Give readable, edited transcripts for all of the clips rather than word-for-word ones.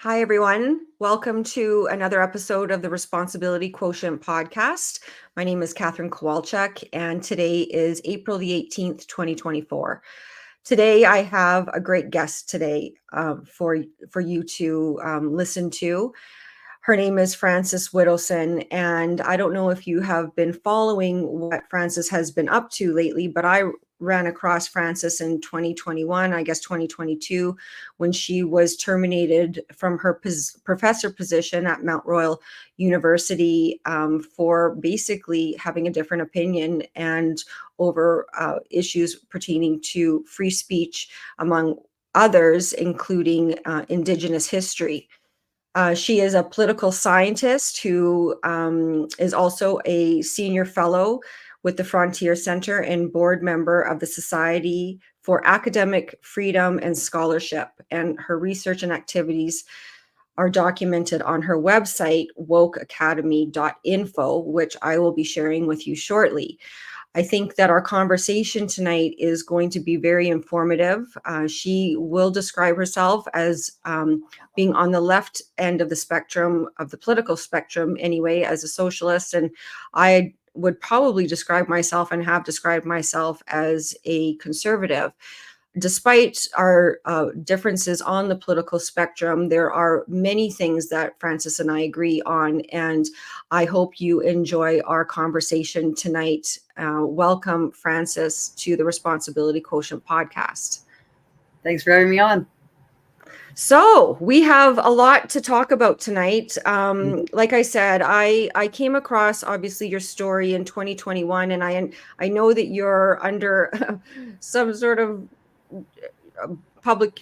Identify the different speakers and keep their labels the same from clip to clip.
Speaker 1: Hi, everyone. Welcome to another episode of the Responsibility Quotient podcast. My name is Catherine Kowalczyk, and today is April the 18th, 2024. Today, I have a great guest today for you to listen to. Her name is Frances Widdowson, and I don't know if you have been following what Frances has been up to lately, but I ran across Frances in 2021, I guess 2022, when she was terminated from her professor position at Mount Royal University for basically having a different opinion and over issues pertaining to free speech, among others, including Indigenous history. She is a political scientist who is also a senior fellow with the Frontier Center and board member of the Society for Academic Freedom and Scholarship. And her research and activities are documented on her website, woke-academy.info, which I will be sharing with you shortly. I think that our conversation tonight is going to be very informative. She will describe herself as being on the left end of the spectrum, of the political spectrum anyway, as a socialist. And I would probably describe myself and have described myself as a conservative. Despite our differences on the political spectrum, there are many things that Frances and I agree on, and I hope you enjoy our conversation tonight. Welcome, Frances, to the Responsibility Quotient podcast.
Speaker 2: Thanks for having me on.
Speaker 1: So we have a lot to talk about tonight. Like I said, I came across obviously your story in 2021, and I know that you're under some sort of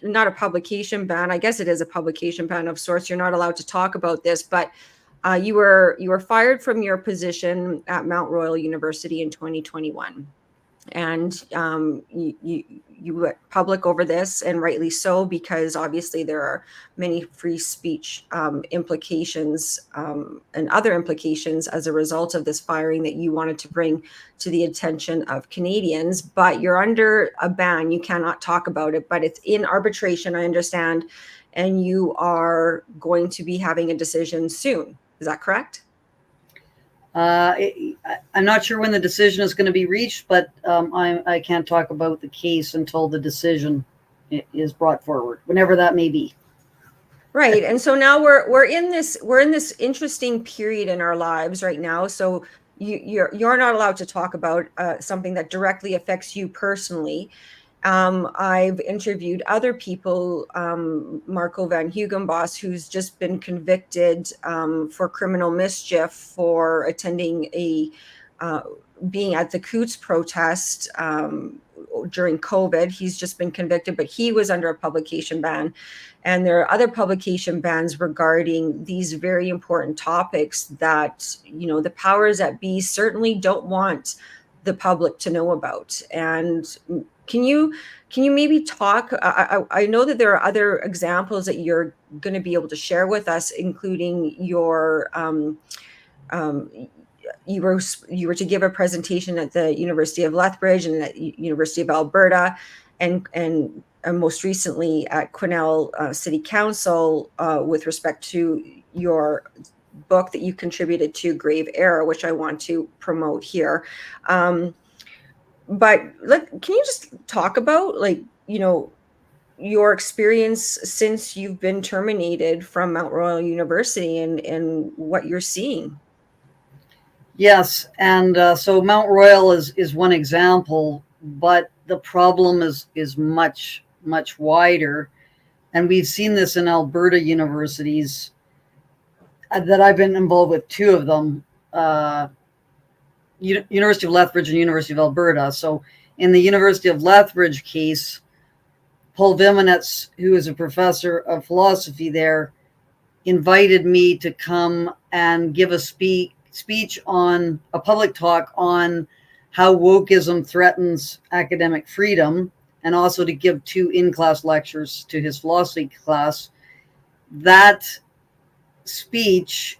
Speaker 1: not a publication ban. I guess it is a publication ban of sorts. You're not allowed to talk about this, but you were fired from your position at Mount Royal University in 2021, and you went public over this, and rightly so, because obviously there are many free speech implications and other implications as a result of this firing that you wanted to bring to the attention of Canadians. But you're under a ban. You cannot talk about it, but it's in arbitration, I understand, and you are going to be having a decision soon. Is that correct?
Speaker 2: I'm not sure when the decision is going to be reached, but I can't talk about the case until the decision is brought forward, whenever that may be.
Speaker 1: Right. And so now we're in this interesting period in our lives right now. So you're not allowed to talk about something that directly affects you personally. I've interviewed other people, Marco van Hugenbos, who's just been convicted for criminal mischief for attending being at the Coots protest during COVID. He's just been convicted, but he was under a publication ban. And there are other publication bans regarding these very important topics that, the powers that be certainly don't want the public to know about. And can you maybe talk? I know that there are other examples that you're going to be able to share with us, including your you were to give a presentation at the University of Lethbridge and at University of Alberta, and most recently at Quesnel City Council with respect to your book that you contributed to, Grave Error, which I want to promote here. But can you just talk about your experience since you've been terminated from Mount Royal University and what you're seeing?
Speaker 2: Yes, and so Mount Royal is one example, but the problem is much wider, and we've seen this in Alberta universities that I've been involved with, two of them. University of Lethbridge and University of Alberta. So in the University of Lethbridge case, Paul Vimenetz, who is a professor of philosophy there, invited me to come and give a speech on a public talk on how wokeism threatens academic freedom, and also to give two in-class lectures to his philosophy class. That speech,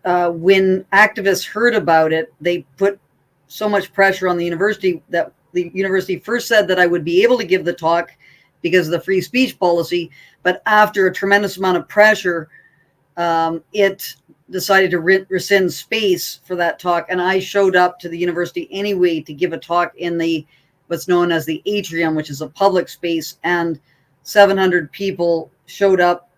Speaker 2: when activists heard about it, they put so much pressure on the university that the university first said that I would be able to give the talk, because of the free speech policy. But after a tremendous amount of pressure, it decided to rescind space for that talk. And I showed up to the university anyway to give a talk in the what's known as the atrium, which is a public space. And 700 people showed up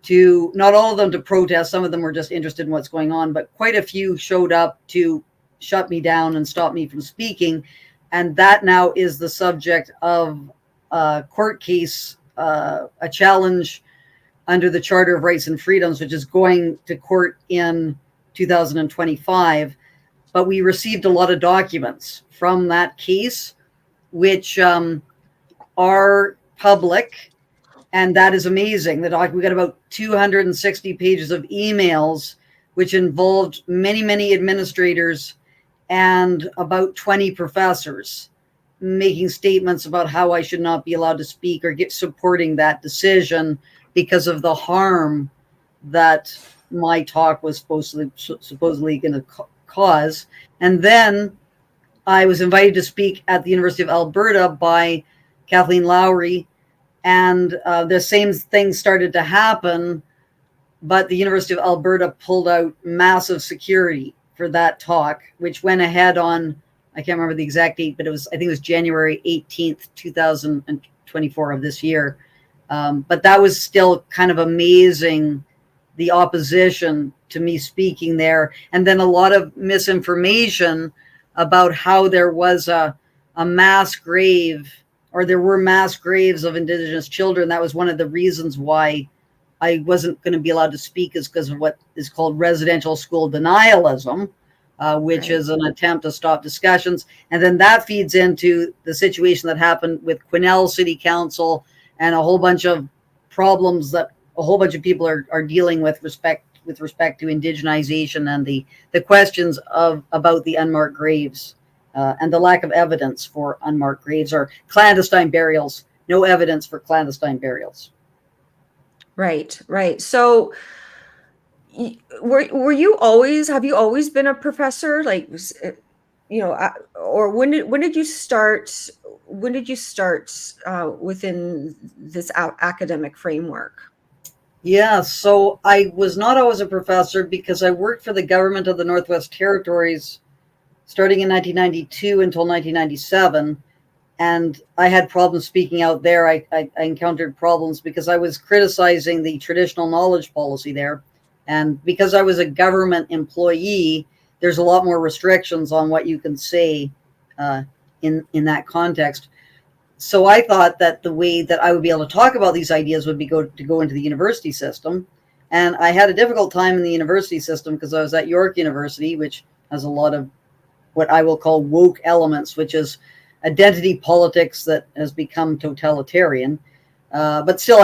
Speaker 2: to, not all of them to protest. Some of them were just interested in what's going on, but quite a few showed up to shut me down and stop me from speaking. And that now is the subject of a court case, a challenge under the Charter of Rights and Freedoms, which is going to court in 2025. But we received a lot of documents from that case, which are public. And that is amazing. We got about 260 pages of emails, which involved many, many administrators and about 20 professors making statements about how I should not be allowed to speak or supporting that decision because of the harm that my talk was supposedly going to cause. And then I was invited to speak at the University of Alberta by Kathleen Lowry, and the same thing started to happen, but the University of Alberta pulled out massive security for that talk, which went ahead on, I can't remember the exact date, but I think it was January 18th, 2024 of this year. But that was still kind of amazing, the opposition to me speaking there. And then a lot of misinformation about how there was a mass grave, or there were mass graves of Indigenous children. That was one of the reasons why I wasn't going to be allowed to speak, is because of what is called residential school denialism, which is an attempt to stop discussions. And then that feeds into the situation that happened with Quesnel City Council and a whole bunch of problems that a whole bunch of people are dealing with respect to indigenization and the questions about the unmarked graves. And the lack of evidence for unmarked graves or clandestine burials. No evidence for clandestine burials.
Speaker 1: Right. So were you always, have you always been a professor? Like, or when did you start within this academic framework?
Speaker 2: Yeah, so I was not always a professor because I worked for the government of the Northwest Territories starting in 1992 until 1997. And I had problems speaking out there. I encountered problems because I was criticizing the traditional knowledge policy there. And because I was a government employee, there's a lot more restrictions on what you can say in that context. So I thought that the way that I would be able to talk about these ideas would be to go into the university system. And I had a difficult time in the university system because I was at York University, which has a lot of what I will call woke elements, which is identity politics that has become totalitarian. But still,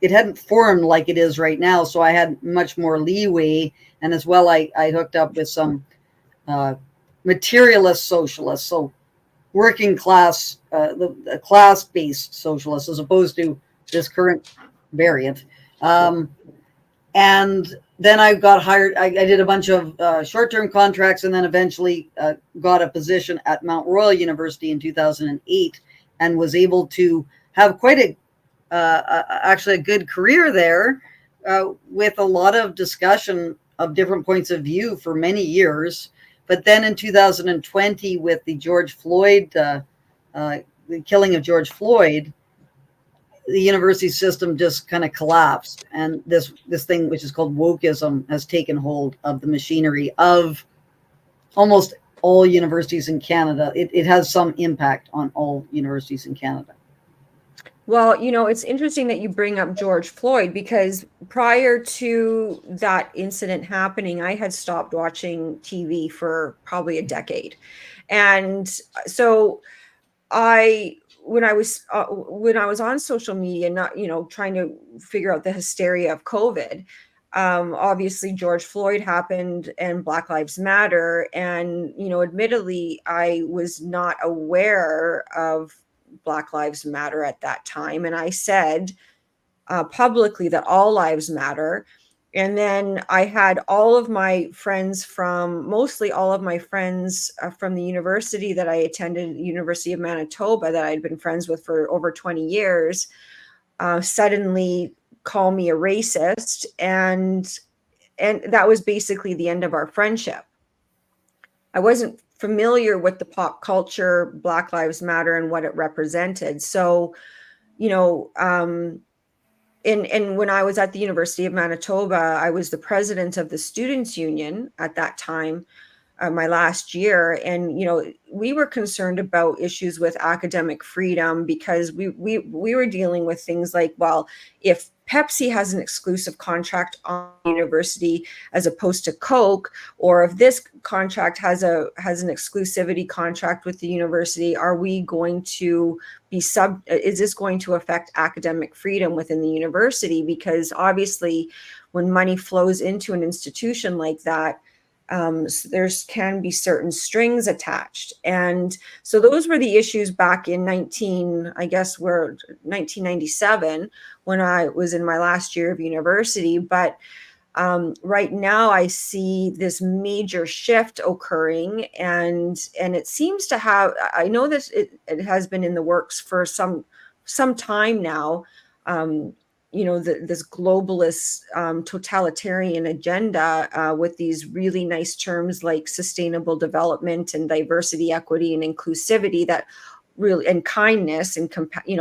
Speaker 2: it hadn't formed like it is right now. So I had much more leeway. And as well, I hooked up with some materialist socialists, so working class, the class-based socialists, as opposed to this current variant. And then I got hired. I did a bunch of short-term contracts, and then eventually got a position at Mount Royal University in 2008, and was able to have quite actually a good career there, with a lot of discussion of different points of view for many years. But then in 2020, with the George Floyd, the killing of George Floyd, the university system just kind of collapsed, and this thing, which is called woke-ism, has taken hold of the machinery of almost all universities in Canada. It has some impact on all universities in Canada.
Speaker 1: Well, it's interesting that you bring up George Floyd, because prior to that incident happening, I had stopped watching TV for probably a decade. And so when I was on social media, not, trying to figure out the hysteria of COVID, obviously George Floyd happened and Black Lives Matter. And, admittedly, I was not aware of Black Lives Matter at that time. And I said publicly that all lives matter. And then I had all of my friends mostly all of my friends from the university that I attended, University of Manitoba, that I'd been friends with for over 20 years, suddenly call me a racist. And that was basically the end of our friendship. I wasn't familiar with the pop culture, Black Lives Matter, and what it represented. So, you know, and when I was at the University of Manitoba, I was the president of the Students' Union at that time, my last year. And we were concerned about issues with academic freedom, because we were dealing with things like, well, if Pepsi has an exclusive contract on the university as opposed to Coke, or if this contract has an exclusivity contract with the university, are we going to is this going to affect academic freedom within the university? Because obviously when money flows into an institution like that, there can be certain strings attached. And so those were the issues back in 1997, when I was in my last year of university. But right now I see this major shift occurring, and it seems to have, I know this, it has been in the works for some time now. This globalist totalitarian agenda, with these really nice terms like sustainable development and diversity, equity, and inclusivity, that really, and kindness, and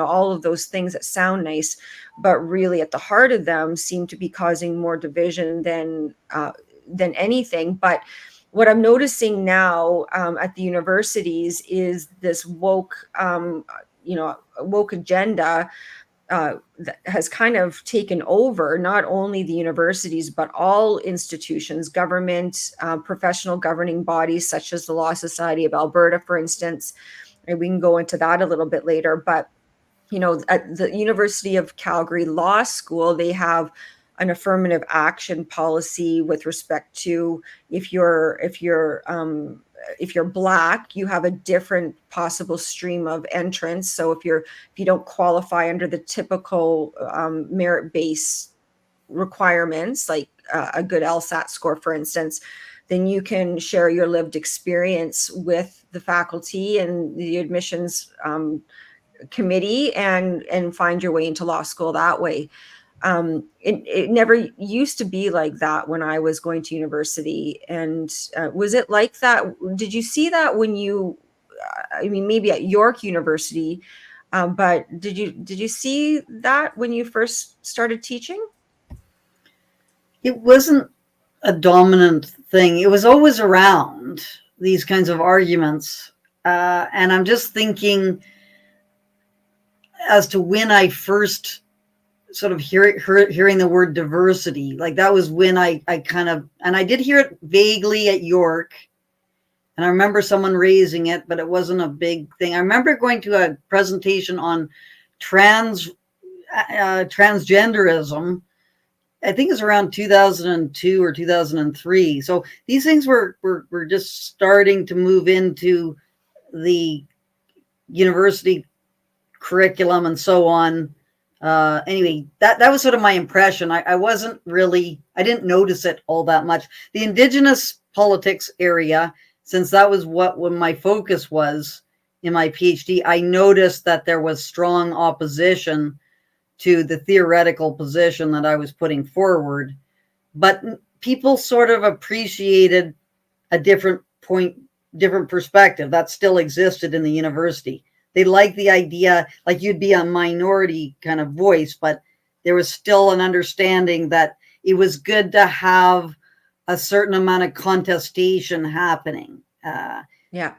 Speaker 1: all of those things that sound nice, but really at the heart of them seem to be causing more division than anything. But what I'm noticing now at the universities is this woke agenda that has kind of taken over not only the universities, but all institutions, government, professional governing bodies, such as the Law Society of Alberta, for instance. And we can go into that a little bit later. But, at the University of Calgary Law School, they have an affirmative action policy with respect to if you're Black, you have a different possible stream of entrance. So if you don't qualify under the typical merit-based requirements, like a good LSAT score, for instance, then you can share your lived experience with the faculty and the admissions committee, and find your way into law school that way. It never used to be like that when I was going to university. And was it like that? Did you see that when you, maybe at York University, but did you see that when you first started teaching?
Speaker 2: It wasn't a dominant thing. It was always around, these kinds of arguments. And I'm just thinking as to when I first sort of hearing the word diversity, like that was when I kind of, and I did hear it vaguely at York, and I remember someone raising it, but it wasn't a big thing. I remember going to a presentation on transgenderism. I think it was around 2002 or 2003. So these things were just starting to move into the university curriculum and so on. Anyway, that was sort of my impression. I didn't notice it all that much. The Indigenous politics area, since that was when my focus was in my PhD, I noticed that there was strong opposition to the theoretical position that I was putting forward. But people sort of appreciated a different perspective that still existed in the university. They liked the idea, like you'd be a minority kind of voice, but there was still an understanding that it was good to have a certain amount of contestation happening.
Speaker 1: Yeah.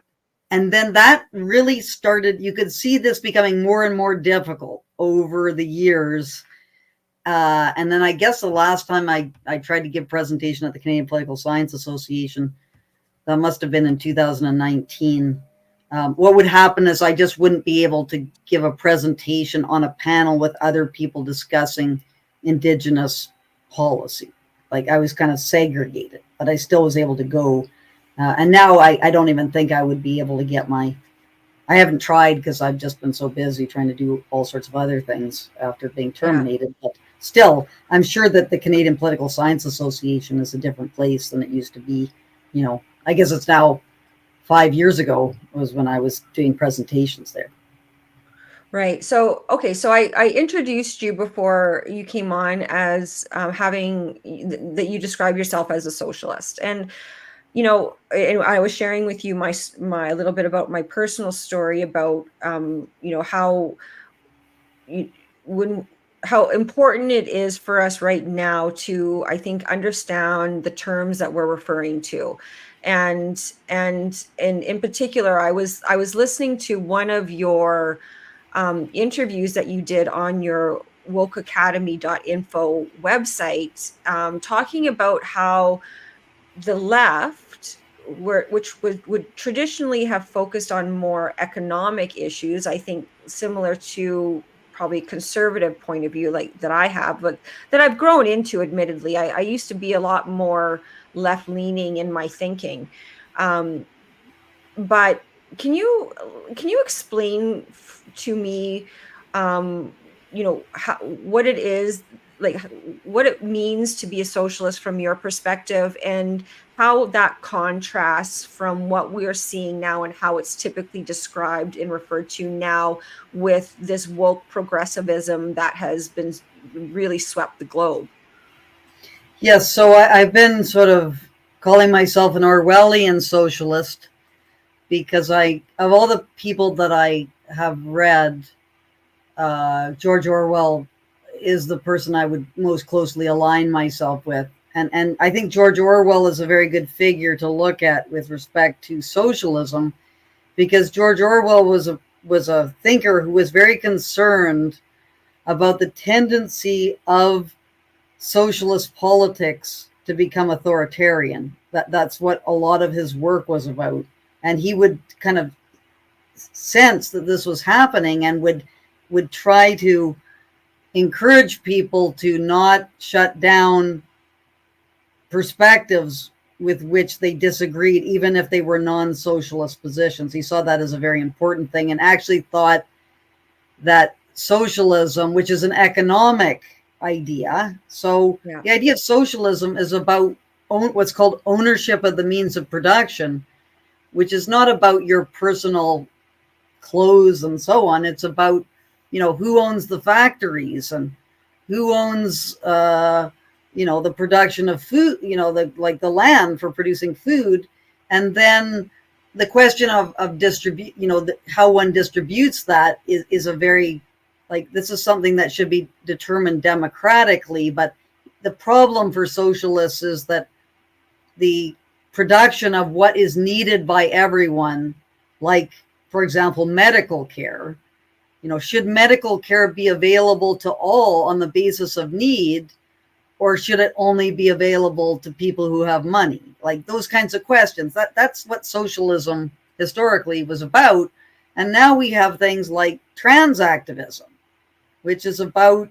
Speaker 2: And then that really started, you could see this becoming more and more difficult over the years. And then I guess the last time I tried to give presentation at the Canadian Political Science Association, that must have been in 2019. What would happen is I just wouldn't be able to give a presentation on a panel with other people discussing Indigenous policy. Like I was kind of segregated, but I still was able to go. And now I don't even think I would be able to get I haven't tried because I've just been so busy trying to do all sorts of other things after being terminated. Yeah. But still, I'm sure that the Canadian Political Science Association is a different place than it used to be. I guess it's now 5 years ago was when I was doing presentations there.
Speaker 1: Right. So, okay. So I introduced you before you came on as that you describe yourself as a socialist. And I was sharing with you my little bit about my personal story about, how you, when how important it is for us right now to, I think, understand the terms that we're referring to. And in particular, I was listening to one of your interviews that you did on your wokeacademy.info website, talking about how the left, which would traditionally have focused on more economic issues, I think similar to probably conservative point of view like that I have, but that I've grown into, admittedly. I used to be a lot more left leaning in my thinking. Um, but can you explain to me, what it is, like what it means to be a socialist from your perspective, and how that contrasts from what we're seeing now and how it's typically described and referred to now with this woke progressivism that has been really swept the globe?
Speaker 2: Yes, so I've been sort of calling myself an Orwellian socialist because of all the people that I have read, George Orwell is the person I would most closely align myself with. And I think George Orwell is a very good figure to look at with respect to socialism, because George Orwell was a thinker who was very concerned about the tendency of socialist politics to become authoritarian. That's what a lot of his work was about. And he would kind of sense that this was happening and would try to encourage people to not shut down perspectives with which they disagreed, even if they were non-socialist positions. He saw that as a very important thing, and actually thought that socialism, which is an economic idea, so
Speaker 1: Yeah.
Speaker 2: the idea of socialism is about what's called ownership of the means of production, which is not about your personal clothes and so on. It's about, who owns the factories and who owns, the production of food, the land for producing food. And then the question of distribute, how one distributes that is a very, this is something that should be determined democratically. But the problem for socialists is that the production of what is needed by everyone, like, for example, medical care, should medical care be available to all on the basis of need, or should it only be available to people who have money? Like those kinds of questions. That's what socialism historically was about. And now we have things like trans activism, which is about,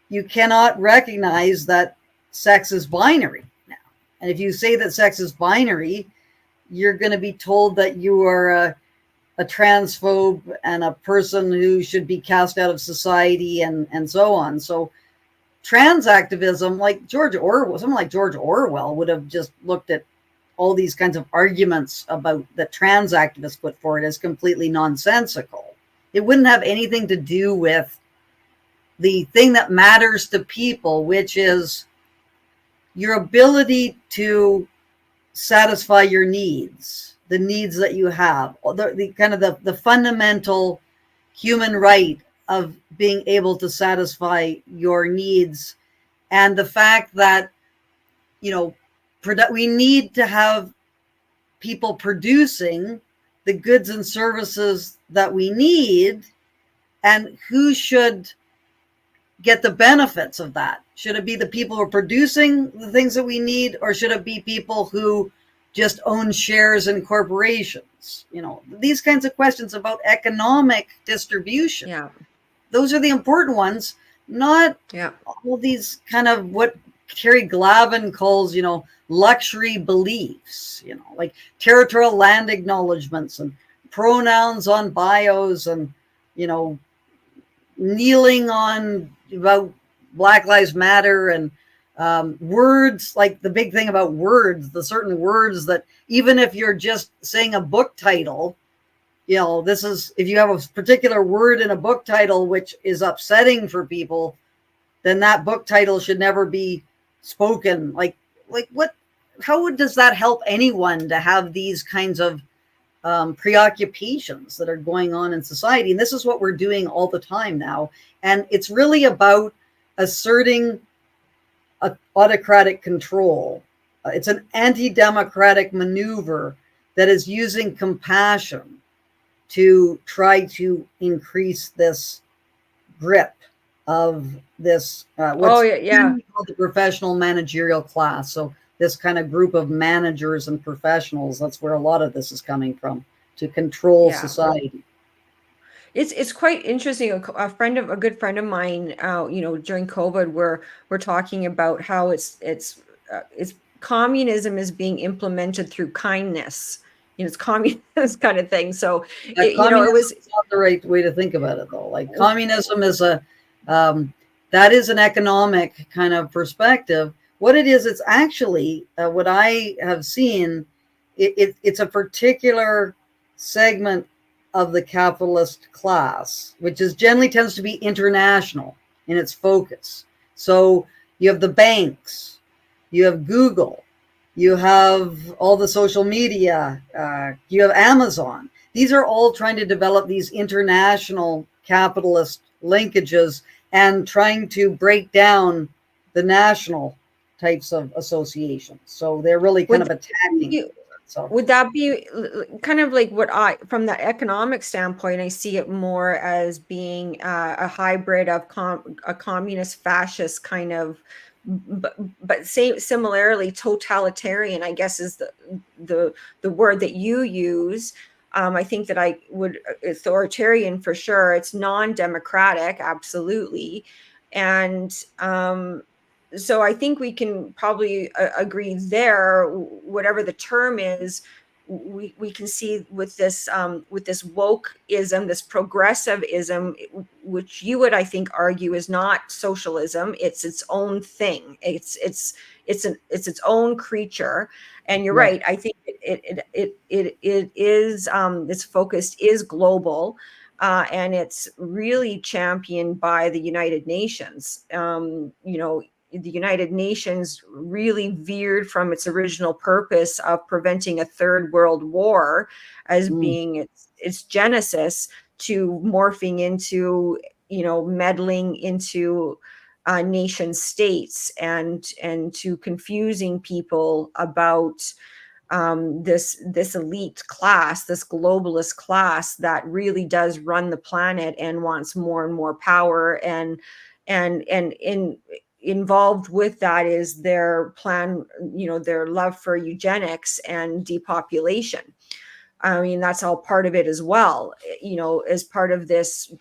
Speaker 2: you cannot recognize that sex is binary now. And if you say that sex is binary, you're going to be told that you are a transphobe and a person who should be cast out of society and so on. So trans activism, like someone like George Orwell would have just looked at all these kinds of arguments about that trans activists put forward as completely nonsensical. It wouldn't have anything to do with the thing that matters to people, which is your ability to satisfy your needs, the needs that you have, the kind of the fundamental human right of being able to satisfy your needs. And the fact that, we need to have people producing the goods and services that we need, and who should get the benefits of that. Should it be the people who are producing the things that we need, or should it be people who just own shares in corporations? These kinds of questions about economic distribution.
Speaker 1: Yeah.
Speaker 2: Those are the important ones, not all these kind of what Terry Glavin calls, luxury beliefs, like territorial land acknowledgements and pronouns on bios and, kneeling on about Black Lives Matter and words, like the big thing about words, the certain words that even if you're just saying a book title, this is, if you have a particular word in a book title which is upsetting for people, then that book title should never be spoken. Like what? How does that help anyone to have these kinds of preoccupations that are going on in society? And this is what we're doing all the time now. And it's really about asserting autocratic control. It's an anti-democratic maneuver that is using compassion to try to increase this grip of this what's called the professional managerial class. So this kind of group of managers and professionals, that's where a lot of this is coming from, to control society.
Speaker 1: It's quite interesting. A good friend of mine, during COVID, we're talking about how it's communism is being implemented through kindness. It's communist kind of thing. So
Speaker 2: communism is not the right way to think about it, though. Like communism is that is an economic kind of perspective. What it is, it's actually what I have seen. It's a particular segment of the capitalist class, which is generally tends to be international in its focus. So you have the banks, you have Google, you have all the social media, you have Amazon. These are all trying to develop these international capitalist linkages and trying to break down the national types of associations. So they're really kind of attacking it. So
Speaker 1: would that be kind of like from the economic standpoint, I see it more as being a hybrid of a communist fascist kind of, but similarly totalitarian, I guess, is the word that you use. I think that I would authoritarian for sure. It's non-democratic, absolutely, and so I think we can probably agree there. Whatever the term is, we can see with this woke-ism, this progressivism, which you would, I think, argue is not socialism. It's its own thing. It's its own creature. And you're right. I think it is its focus is global. And it's really championed by the United Nations. The United Nations really veered from its original purpose of preventing a third world war as being its genesis, to morphing into, meddling into nation states and to confusing people about this elite class, this globalist class that really does run the planet and wants more and more power, and involved with that is their plan, their love for eugenics and depopulation. I mean, that's all part of it as well, as part of this,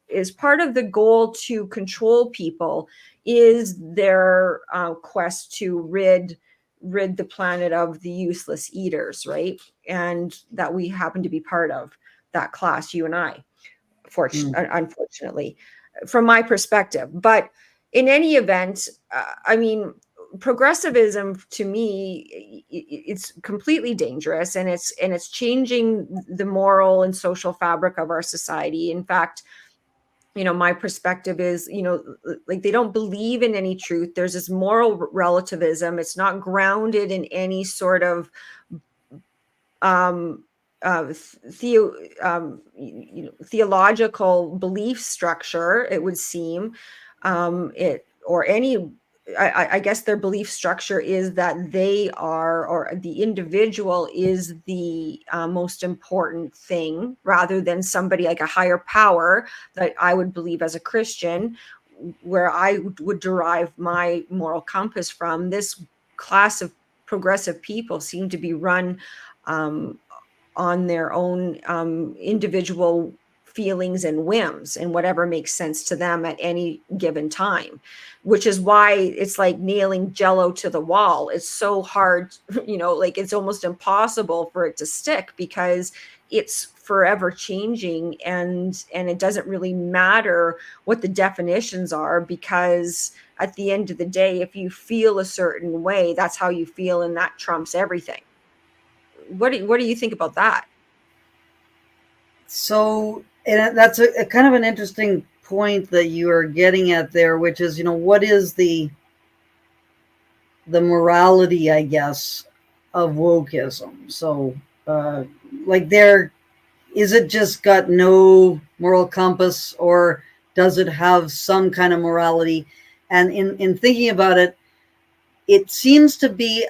Speaker 1: is part of the goal to control people, is their quest to rid the planet of the useless eaters, right? And that we happen to be part of that class, you and I, unfortunately, from my perspective. But in any event, I mean, progressivism to me, it's completely dangerous, and it's changing the moral and social fabric of our society. In fact, my perspective is, like, they don't believe in any truth. There's this moral relativism. It's not grounded in any sort of theological belief structure, it would seem. I guess their belief structure is that they are, or the individual is the most important thing, rather than somebody like a higher power that I would believe as a Christian, where I would derive my moral compass from. This class of progressive people seem to be run on their own individual feelings and whims and whatever makes sense to them at any given time, which is why it's like nailing jello to the wall. It's so hard, like it's almost impossible for it to stick because it's forever changing, and it doesn't really matter what the definitions are, because at the end of the day, if you feel a certain way, that's how you feel, and that trumps everything. What do you think about that?
Speaker 2: So, and that's a kind of an interesting point that you are getting at there, which is, what is the morality, I guess, of wokeism? So, like, there is it just got no moral compass, or does it have some kind of morality? And in thinking about it, it seems to be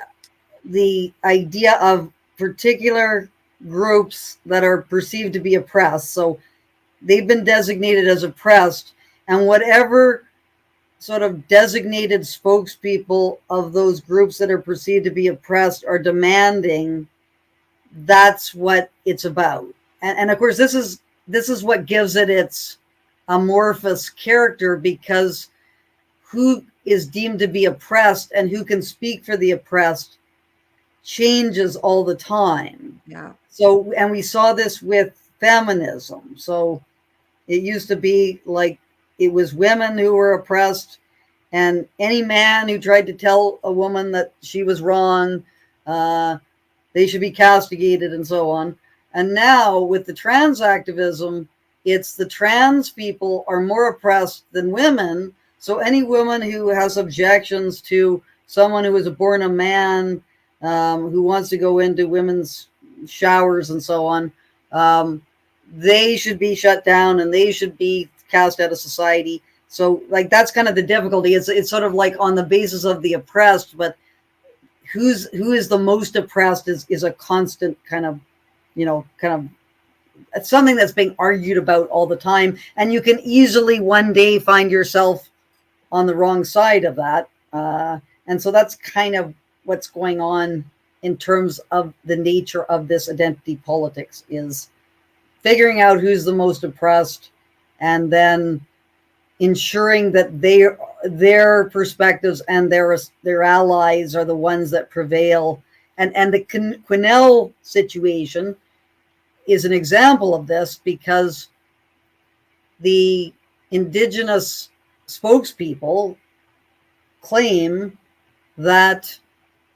Speaker 2: the idea of particular groups that are perceived to be oppressed. So they've been designated as oppressed, and whatever sort of designated spokespeople of those groups that are perceived to be oppressed are demanding, that's what it's about. And of course, this is what gives it its amorphous character, because who is deemed to be oppressed and who can speak for the oppressed changes all the time.
Speaker 1: Yeah.
Speaker 2: So, and we saw this with feminism. So it used to be like it was women who were oppressed, and any man who tried to tell a woman that she was wrong, they should be castigated, and so on. And now with the trans activism, it's the trans people are more oppressed than women. So any woman who has objections to someone who was born a man, who wants to go into women's showers and so on, they should be shut down and they should be cast out of society. So, like, that's kind of the difficulty. It's sort of like on the basis of the oppressed, but who is the most oppressed is a constant kind of, it's something that's being argued about all the time, and you can easily one day find yourself on the wrong side of that. And so that's kind of what's going on in terms of the nature of this identity politics, is figuring out who's the most oppressed, and then ensuring that their perspectives and their allies are the ones that prevail. And the Quinnell situation is an example of this, because the Indigenous spokespeople claim that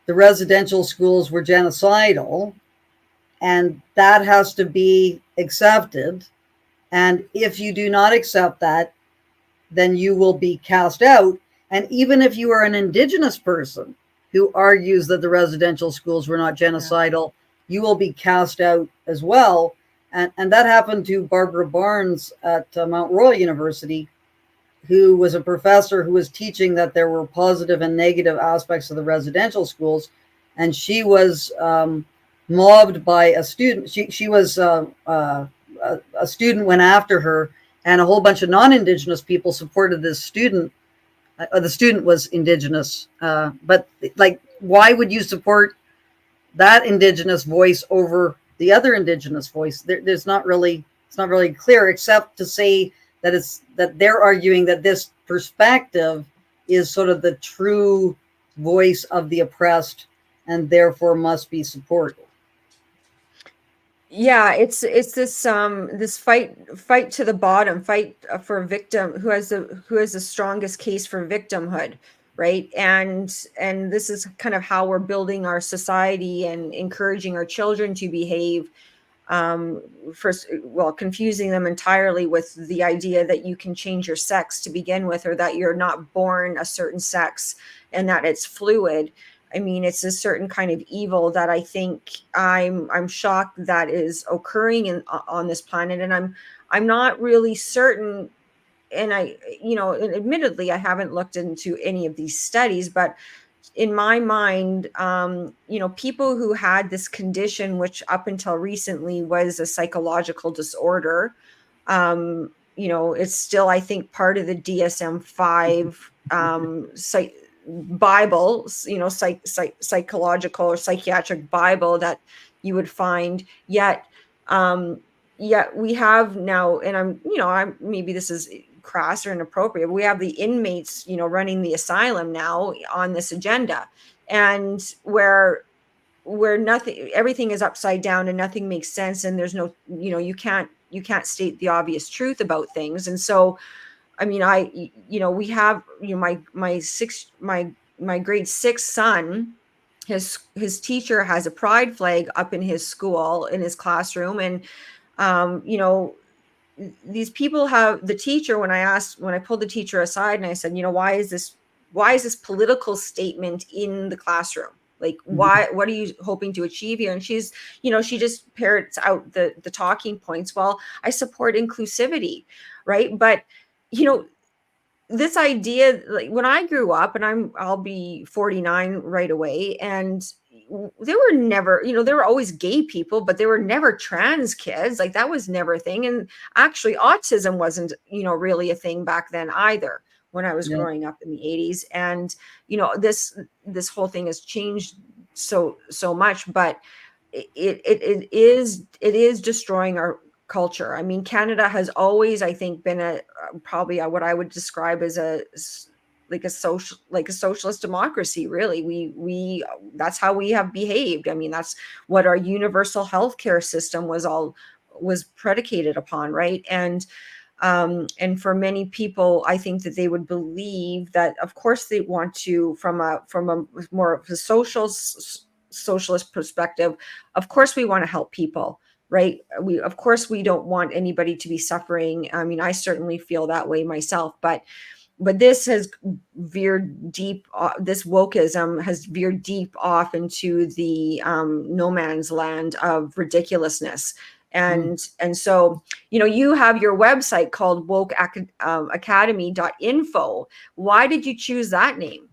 Speaker 2: the residential schools were genocidal, and that has to be accepted. And if you do not accept that, then you will be cast out. And even if you are an Indigenous person who argues that the residential schools were not genocidal, you will be cast out as well. And that happened to Barbara Barnes at Mount Royal University, who was a professor who was teaching that there were positive and negative aspects of the residential schools. And she was mobbed by a student. She was a student went after her, and a whole bunch of non-Indigenous people supported this student. The student was Indigenous, but like, why would you support that Indigenous voice over the other Indigenous voice? It's not really clear, except to say that they're arguing that this perspective is sort of the true voice of the oppressed, and therefore must be supported.
Speaker 1: Yeah, it's this fight to the bottom, fight for a victim who has the strongest case for victimhood, right? And this is kind of how we're building our society and encouraging our children to behave. First, well, confusing them entirely with the idea that you can change your sex to begin with, or that you're not born a certain sex and that it's fluid. I mean, it's a certain kind of evil that I think I'm shocked that is occurring on this planet, and I'm not really certain. And and admittedly, I haven't looked into any of these studies, but in my mind, people who had this condition, which up until recently was a psychological disorder, it's still, I think, part of the DSM-5 Bible, psychological or psychiatric Bible that you would find. Yet, yet we have now, and I'm maybe this is crass or inappropriate, but we have the inmates, running the asylum now on this agenda, and where nothing, everything is upside down and nothing makes sense, and there's no, you can't state the obvious truth about things. And so, I mean, we have, my grade 6 son, his teacher has a pride flag up in his school, in his classroom. And um, you know, these people have the teacher, when I pulled the teacher aside and I said, why is this political statement in the classroom? Like,
Speaker 2: Mhm.
Speaker 1: what are you hoping to achieve here? And she just parrots out the talking points. Well, I support inclusivity, right? But you know, this idea, like when I grew up, and I'll be 49 right away, and there were never, there were always gay people, but there were never trans kids. Like, that was never a thing. And actually autism wasn't, really a thing back then either, when I was
Speaker 2: Yeah.
Speaker 1: growing up in the 80s. And this whole thing has changed so much, but it is destroying our culture. I mean, Canada has always, I think, been probably what I would describe as like a socialist democracy. Really, we that's how we have behaved. I mean, that's what our universal healthcare system was predicated upon, right? And for many people, I think that they would believe that, of course, they want to, from a more of a socialist perspective, of course we want to help people, right? Of course we don't want anybody to be suffering. I mean, I certainly feel that way myself, but this has veered deep. This wokeism has veered deep off into the no man's land of ridiculousness.
Speaker 2: Mm.
Speaker 1: And so, you have your website called woke-academy.info. Why did you choose that name?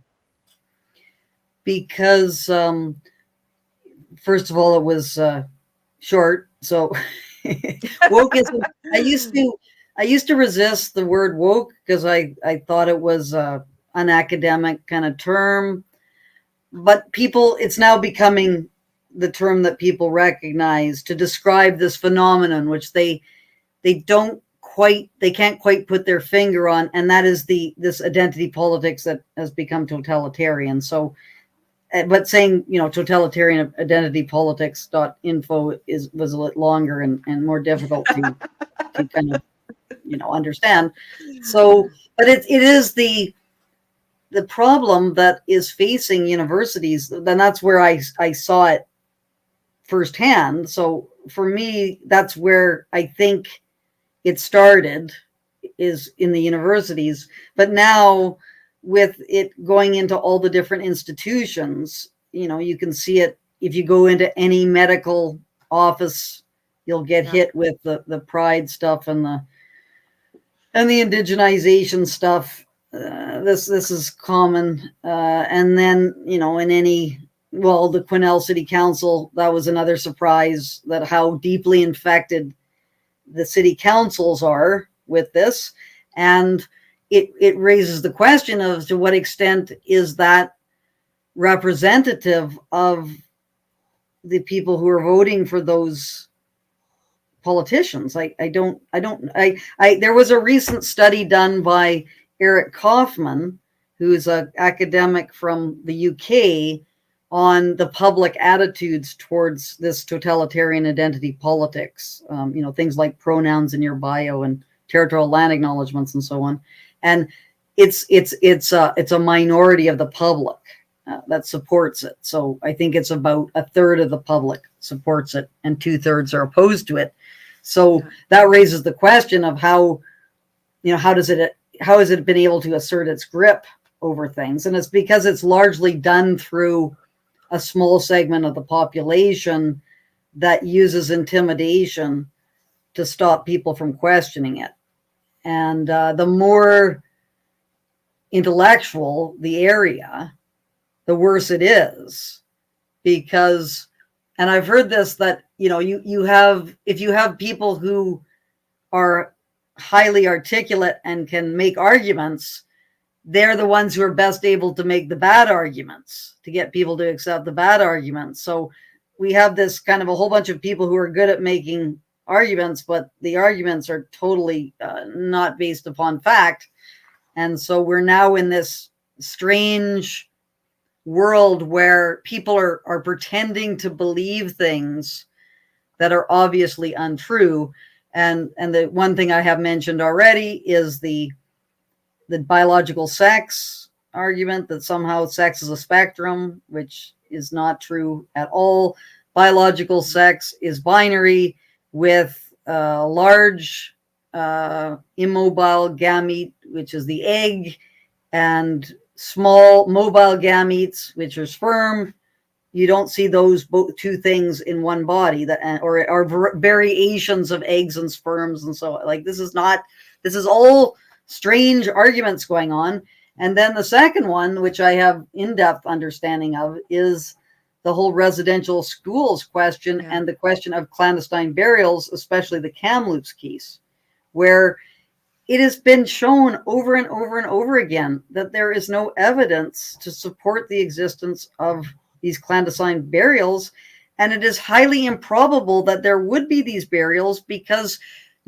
Speaker 2: Because first of all, it was short. So wokeism. I used to resist the word woke because I thought it was an academic kind of term. But it's now becoming the term that people recognize to describe this phenomenon, which they can't quite put their finger on, and that is this identity politics that has become totalitarian. So, but saying, totalitarian identity politics.info was a little longer and more difficult to kind of understand. So, but it is the problem that is facing universities. Then that's where I saw it firsthand. So for me, that's where I think it started, is in the universities. But now, with it going into all the different institutions, you can see it. If you go into any medical office, you'll get
Speaker 1: Yeah.
Speaker 2: hit with the pride stuff and the indigenization stuff. This is common. And then, in any, well, the Quesnel City Council, that was another surprise, that how deeply infected the city councils are with this. And it raises the question of, to what extent is that representative of the people who are voting for those politicians. There was a recent study done by Eric Kaufman, who's an academic from the UK, on the public attitudes towards this totalitarian identity politics. Things like pronouns in your bio and territorial land acknowledgements and so on. And it's a minority of the public that supports it. So I think it's about a third of the public supports it, and 2/3 are opposed to it. So that raises the question of how has it been able to assert its grip over things? And it's because it's largely done through a small segment of the population that uses intimidation to stop people from questioning it. And the more intellectual the area, the worse it is. Because, and I've heard this, that if you have people who are highly articulate and can make arguments, they're the ones who are best able to make the bad arguments, to get people to accept the bad arguments. So we have this kind of a whole bunch of people who are good at making arguments, but the arguments are totally not based upon fact. And so we're now in this strange world where people are pretending to believe things that are obviously untrue. And the one thing I have mentioned already is the biological sex argument, that somehow sex is a spectrum, which is not true at all. Biological sex is binary with large immobile gamete, which is the egg, and small mobile gametes, which are sperm. You don't see those two things in one body, that or variations of eggs and sperms and so like this is all strange arguments going on. And then the second one, which I have in-depth understanding of, is the whole residential schools question, and the question of clandestine burials, especially the Kamloops case, where it has been shown over and over and over again that there is no evidence to support the existence of these clandestine burials. And it is highly improbable that there would be these burials, because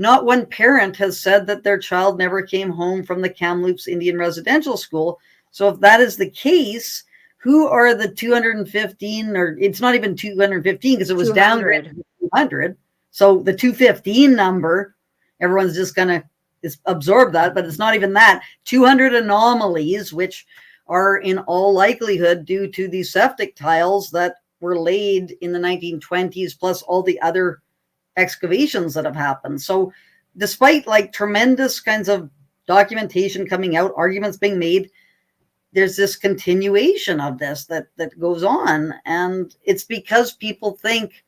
Speaker 2: not one parent has said that their child never came home from the Kamloops Indian Residential School. So if that is the case, who are the 215, or it's not even 215 because it was downgraded to 200. So the 215 number, everyone's just going to absorb that, but it's not even that. 200 anomalies, which are in all likelihood due to the septic tiles that were laid in the 1920s, plus all the other excavations that have happened. So despite like tremendous kinds of documentation coming out, arguments being made, there's this continuation of this that goes on. And it's because people think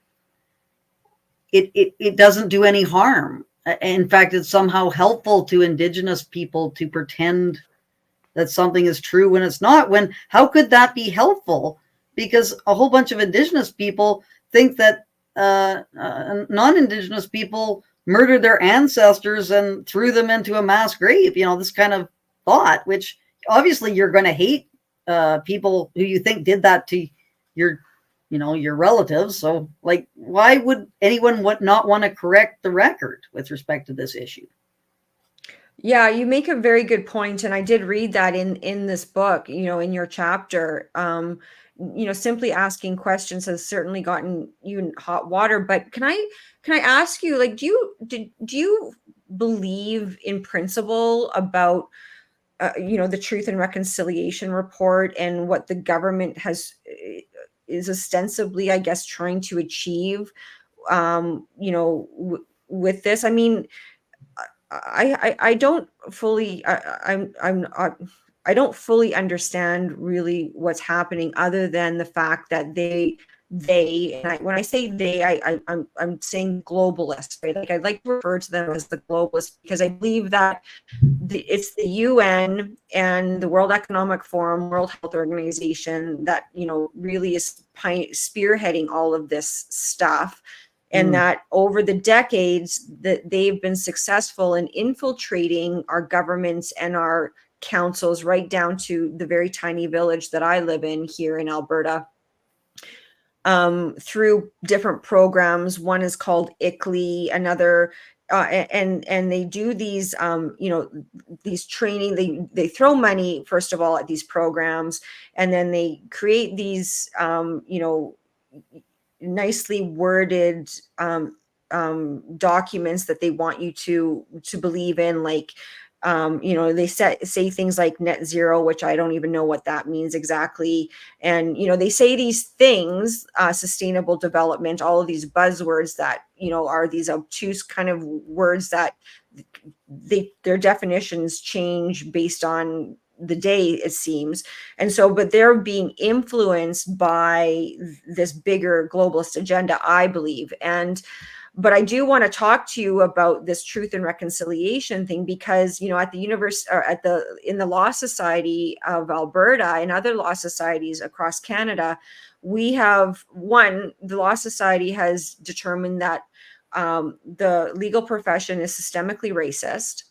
Speaker 2: it doesn't do any harm. In fact, it's somehow helpful to Indigenous people to pretend that something is true when it's not. When how could that be helpful? Because a whole bunch of Indigenous people think that non-Indigenous people murdered their ancestors and threw them into a mass grave. You know, this kind of thought, which obviously you're going to hate people who you think did that to your relatives. So like, why would anyone not want to correct the record with respect to this issue?
Speaker 1: Yeah, you make a very good point, and I did read that in this book, in your chapter. Simply asking questions has certainly gotten you in hot water. But can I ask you, like, do you believe in principle about the Truth and Reconciliation report and what the government is ostensibly, I guess, trying to achieve, with this? I mean, I don't fully I don't fully understand really what's happening, other than the fact that when I say I'm saying globalists, right? Like, I'd like to refer to them as the globalists, because I believe that it's the UN and the World Economic Forum, World Health Organization that really is spearheading all of this stuff. And that over the decades that they've been successful in infiltrating our governments and our councils, right down to the very tiny village that I live in here in Alberta, through different programs. One is called ICLEI, another, and they do these, these training. They throw money, first of all, at these programs, and then they create these, nicely worded documents that they want you to believe in, like they say things like net zero, which I don't even know what that means exactly. And they say these things, sustainable development, all of these buzzwords that are these obtuse kind of words that their definitions change based on the day, it seems. And so, but they're being influenced by this bigger globalist agenda, I believe. But I do want to talk to you about this Truth and Reconciliation thing, because at the university, or in the Law Society of Alberta and other law societies across Canada, we have the Law Society has determined that the legal profession is systemically racist,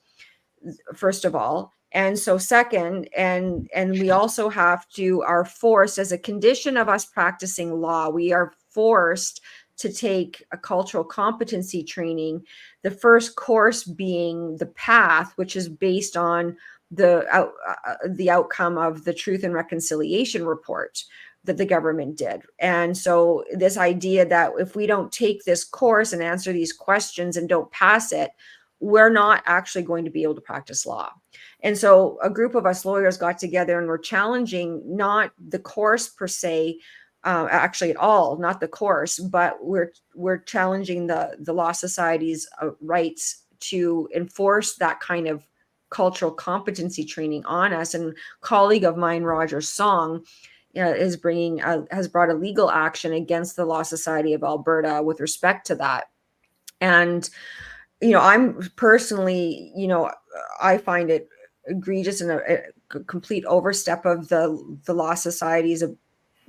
Speaker 1: first of all. And so second, and we also are forced, as a condition of us practicing law, we are forced to take a cultural competency training, the first course being the path, which is based on the outcome of the Truth and Reconciliation report that the government did. And so this idea that if we don't take this course and answer these questions and don't pass it, we're not actually going to be able to practice law. And so a group of us lawyers got together and were challenging not the course per se, actually at all, not the course, but we're challenging the Law Society's rights to enforce that kind of cultural competency training on us. And a colleague of mine, Roger Song, has brought a legal action against the Law Society of Alberta with respect to that. And I'm personally, I find it egregious and a complete overstep of the Law Society's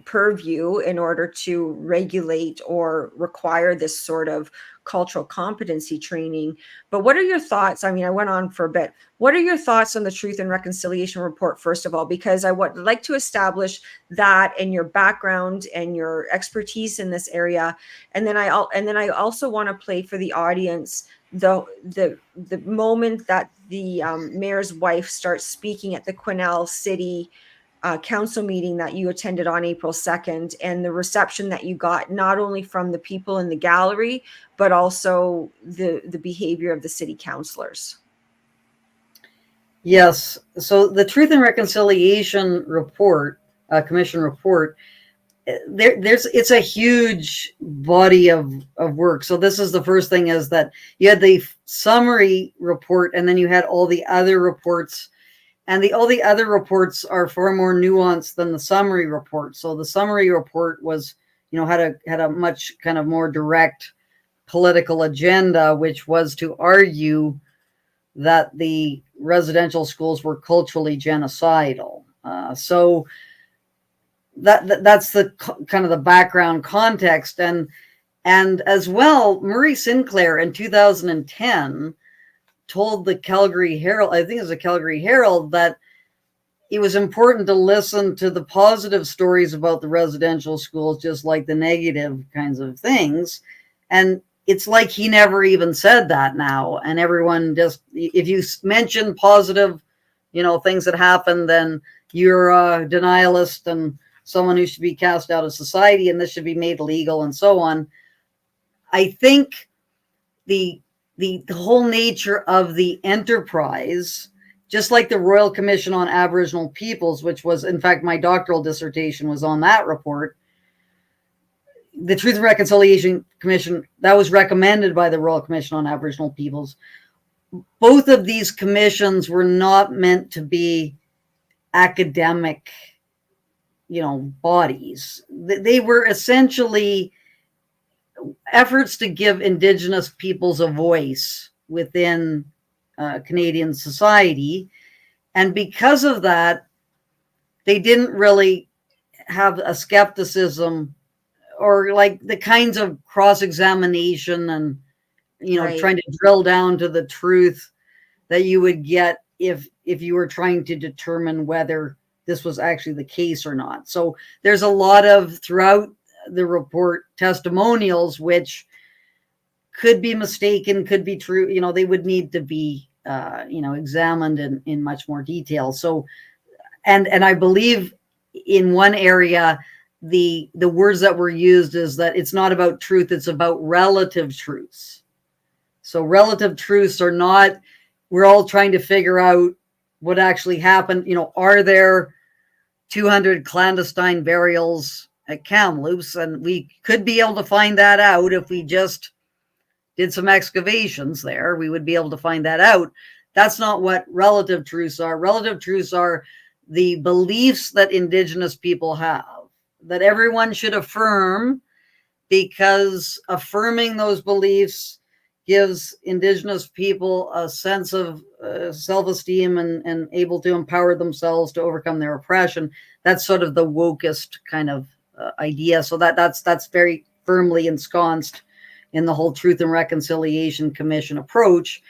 Speaker 1: purview in order to regulate or require this sort of cultural competency training. But what are your thoughts? I mean, I went on for a bit. What are your thoughts on the Truth and Reconciliation report, first of all? Because I would like to establish that and your background and your expertise in this area. And then I also want to play for the audience the moment that the mayor's wife starts speaking at the Quesnel City council meeting that you attended on April 2nd, and the reception that you got, not only from the people in the gallery, but also the behavior of the city councilors.
Speaker 2: Yes. So the Truth and Reconciliation report, commission report, it's a huge body of work. So this is the first thing, is that you had the summary report, and then you had all the other reports. And all the other reports are far more nuanced than the summary report. So the summary report was, had a much kind of more direct political agenda, which was to argue that the residential schools were culturally genocidal. So that's the kind of the background context. And as well, Murray Sinclair in 2010 told the Calgary Herald, I think it was the Calgary Herald, that it was important to listen to the positive stories about the residential schools, just like the negative kinds of things. And it's like he never even said that now. And everyone just, if you mention positive, things that happen, then you're a denialist and someone who should be cast out of society, and this should be made illegal and so on. I think the whole nature of the enterprise, just like the Royal Commission on Aboriginal Peoples, which was, in fact, my doctoral dissertation was on that report, the Truth and Reconciliation Commission, that was recommended by the Royal Commission on Aboriginal Peoples. Both of these commissions were not meant to be academic, bodies. They were essentially efforts to give Indigenous peoples a voice within Canadian society. And because of that, they didn't really have a skepticism or like the kinds of cross-examination and,
Speaker 1: Right.
Speaker 2: trying to drill down to the truth that you would get if you were trying to determine whether this was actually the case or not. So there's a lot of, throughout the report, testimonials which could be mistaken, could be true. They would need to be examined in much more detail. So and I believe in one area the words that were used is that it's not about truth, it's about relative truths. So relative truths are not, we're all trying to figure out what actually happened. Are there 200 clandestine burials at Kamloops? And we could be able to find that out if we just did some excavations there. We would be able to find that out. That's not what relative truths are. Relative truths are the beliefs that Indigenous people have, that everyone should affirm, because affirming those beliefs gives Indigenous people a sense of self-esteem and able to empower themselves to overcome their oppression. That's sort of the wokest kind of idea. So that's very firmly ensconced in the whole Truth and Reconciliation Commission approach.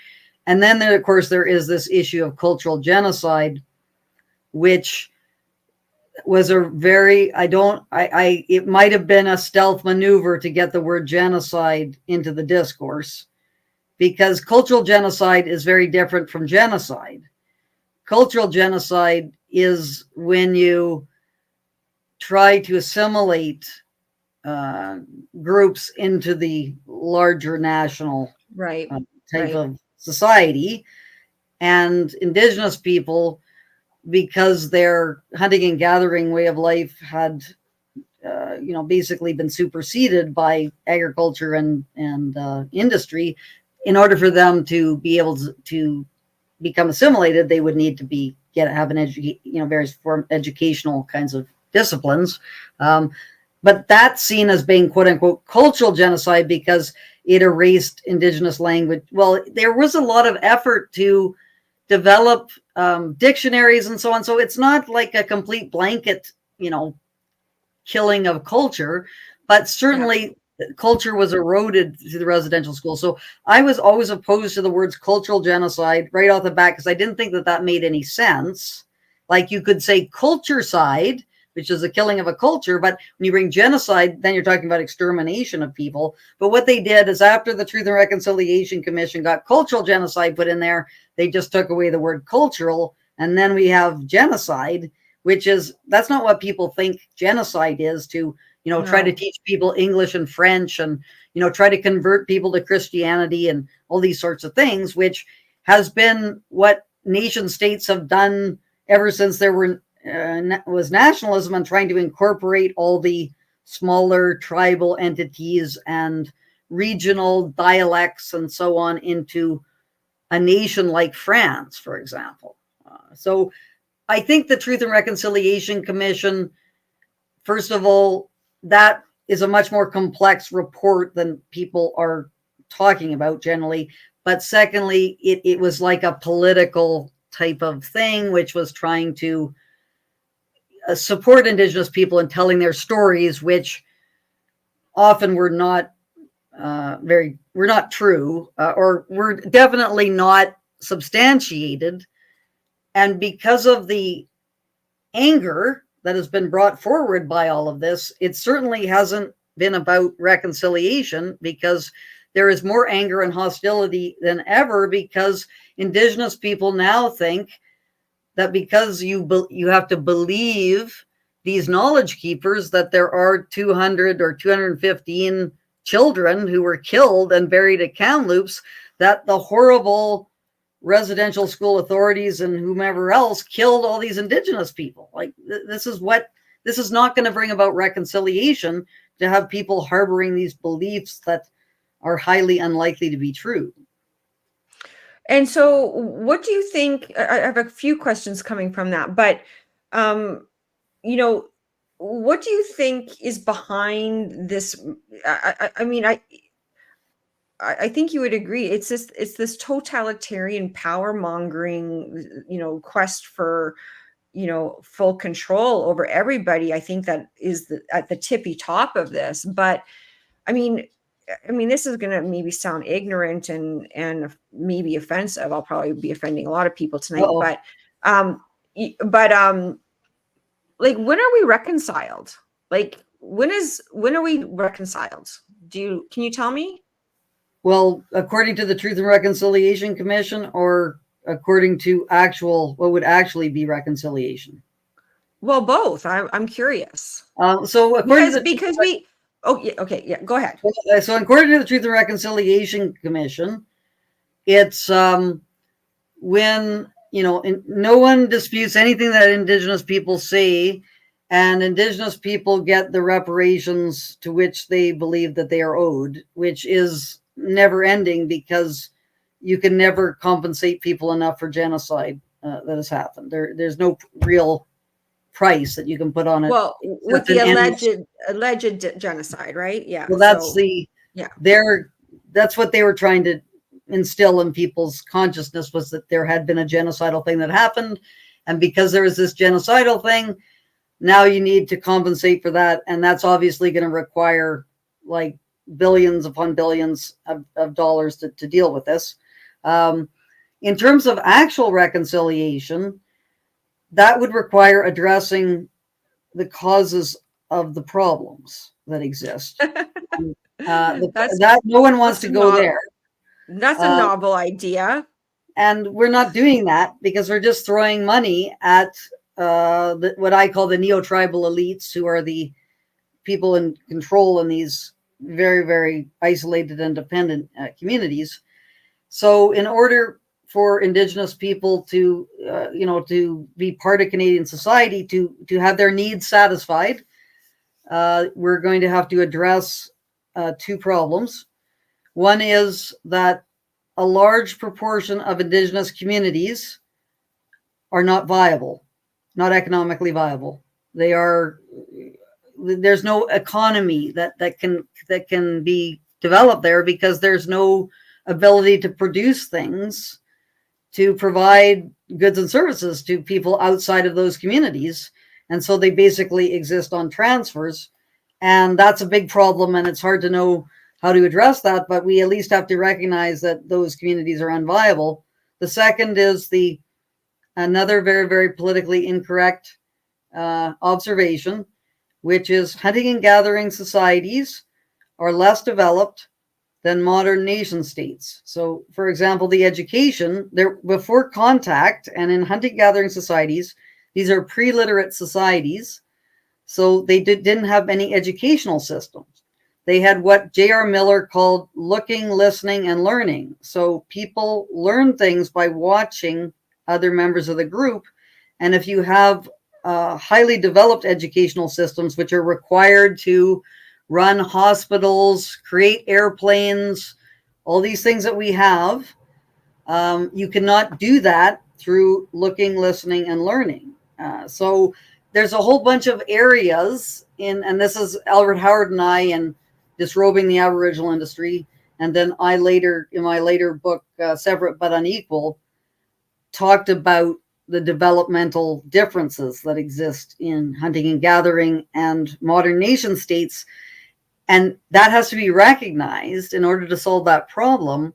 Speaker 2: And then there, of course, there is this issue of cultural genocide, which was a very, it might have been a stealth maneuver to get the word genocide into the discourse, because cultural genocide is very different from genocide. Cultural genocide is when you try to assimilate groups into the larger national
Speaker 1: Right.
Speaker 2: type
Speaker 1: Right.
Speaker 2: of society. And indigenous people, because their hunting and gathering way of life had, basically been superseded by agriculture and industry, in order for them to be able to become assimilated, they would need to have an various educational kinds of disciplines. But that's seen as being quote unquote cultural genocide because it erased indigenous language. Well, there was a lot of effort to develop dictionaries and so on. So it's not like a complete blanket, killing of culture, but certainly culture was eroded through the residential school. So I was always opposed to the words cultural genocide right off the bat because I didn't think that made any sense. Like you could say culture side, which is the killing of a culture, but when you bring genocide, then you're talking about extermination of people. But what they did is after the Truth and Reconciliation Commission got cultural genocide put in there, they just took away the word cultural, and then we have genocide, that's not what people think genocide is, to try to teach people English and French and try to convert people to Christianity and all these sorts of things, which has been what nation states have done ever since there was nationalism and trying to incorporate all the smaller tribal entities and regional dialects and so on into a nation like France, for example. So I think the Truth and Reconciliation Commission, first of all, that is a much more complex report than people are talking about generally. But secondly, it was like a political type of thing, which was trying to support Indigenous people in telling their stories, which often were not were not true, or were definitely not substantiated. And because of the anger that has been brought forward by all of this, it certainly hasn't been about reconciliation, because there is more anger and hostility than ever, because Indigenous people now think that because you have to believe these knowledge keepers that there are 200 or 215 children who were killed and buried at Kamloops, that the horrible residential school authorities and whomever else killed all these Indigenous people. Like this is not going to bring about reconciliation, to have people harboring these beliefs that are highly unlikely to be true.
Speaker 1: And so what do you think? I have a few questions coming from that, but what do you think is behind this? I think you would agree. It's this totalitarian power mongering, quest for, full control over everybody. I think that is at the tippy top of this. But I mean, this is going to maybe sound ignorant and maybe offensive. I'll probably be offending a lot of people tonight.
Speaker 2: Uh-oh.
Speaker 1: But like, when are we reconciled? Like, when are we reconciled? Can you tell me?
Speaker 2: Well, according to the Truth and Reconciliation Commission, or according to what would actually be reconciliation?
Speaker 1: Well, both. I'm curious.
Speaker 2: So according to
Speaker 1: because we. Oh, yeah. Okay. Yeah. Go ahead.
Speaker 2: So according to the Truth and Reconciliation Commission, it's when no one disputes anything that Indigenous people say, and Indigenous people get the reparations to which they believe that they are owed, which is never ending, because you can never compensate people enough for genocide that has happened. There's no real price that you can put on it.
Speaker 1: Well, with the alleged genocide, right? Yeah.
Speaker 2: Well, that's what they were trying to instill in people's consciousness, was that there had been a genocidal thing that happened, and because there was this genocidal thing, now you need to compensate for that, and that's obviously going to require like billions upon billions of dollars to deal with this. In terms of actual reconciliation, that would require addressing the causes of the problems that exist.
Speaker 1: That's
Speaker 2: That no one wants
Speaker 1: that's
Speaker 2: to
Speaker 1: a
Speaker 2: go there.
Speaker 1: that's a
Speaker 2: Uh,
Speaker 1: novel idea.
Speaker 2: and we're not doing that because we're just throwing money at what I call the neo-tribal elites, who are the people in control in these very, very isolated and dependent communities. So in order for Indigenous people to, to be part of Canadian society, to have their needs satisfied, we're going to have to address two problems. One is that a large proportion of Indigenous communities are not viable, not economically viable. They are there's no economy that can be developed there because there's no ability to produce things to provide goods and services to people outside of those communities. And so they basically exist on transfers. And that's a big problem. And it's hard to know how to address that, but we at least have to recognize that those communities are unviable. The second is another very, very politically incorrect observation, which is hunting and gathering societies are less developed than modern nation states. So, for example, the education, there before contact and in hunting gathering societies, these are pre-literate societies. So they didn't have any educational systems. They had what J.R. Miller called looking, listening, and learning. So people learn things by watching other members of the group. And if you have highly developed educational systems, which are required to run hospitals, create airplanes, all these things that we have, you cannot do that through looking, listening, and learning. So there's a whole bunch of areas and this is Albert Howard and I in Disrobing the Aboriginal Industry. And then I later, in my later book, Separate but Unequal, talked about the developmental differences that exist in hunting and gathering and modern nation states. And that has to be recognized in order to solve that problem.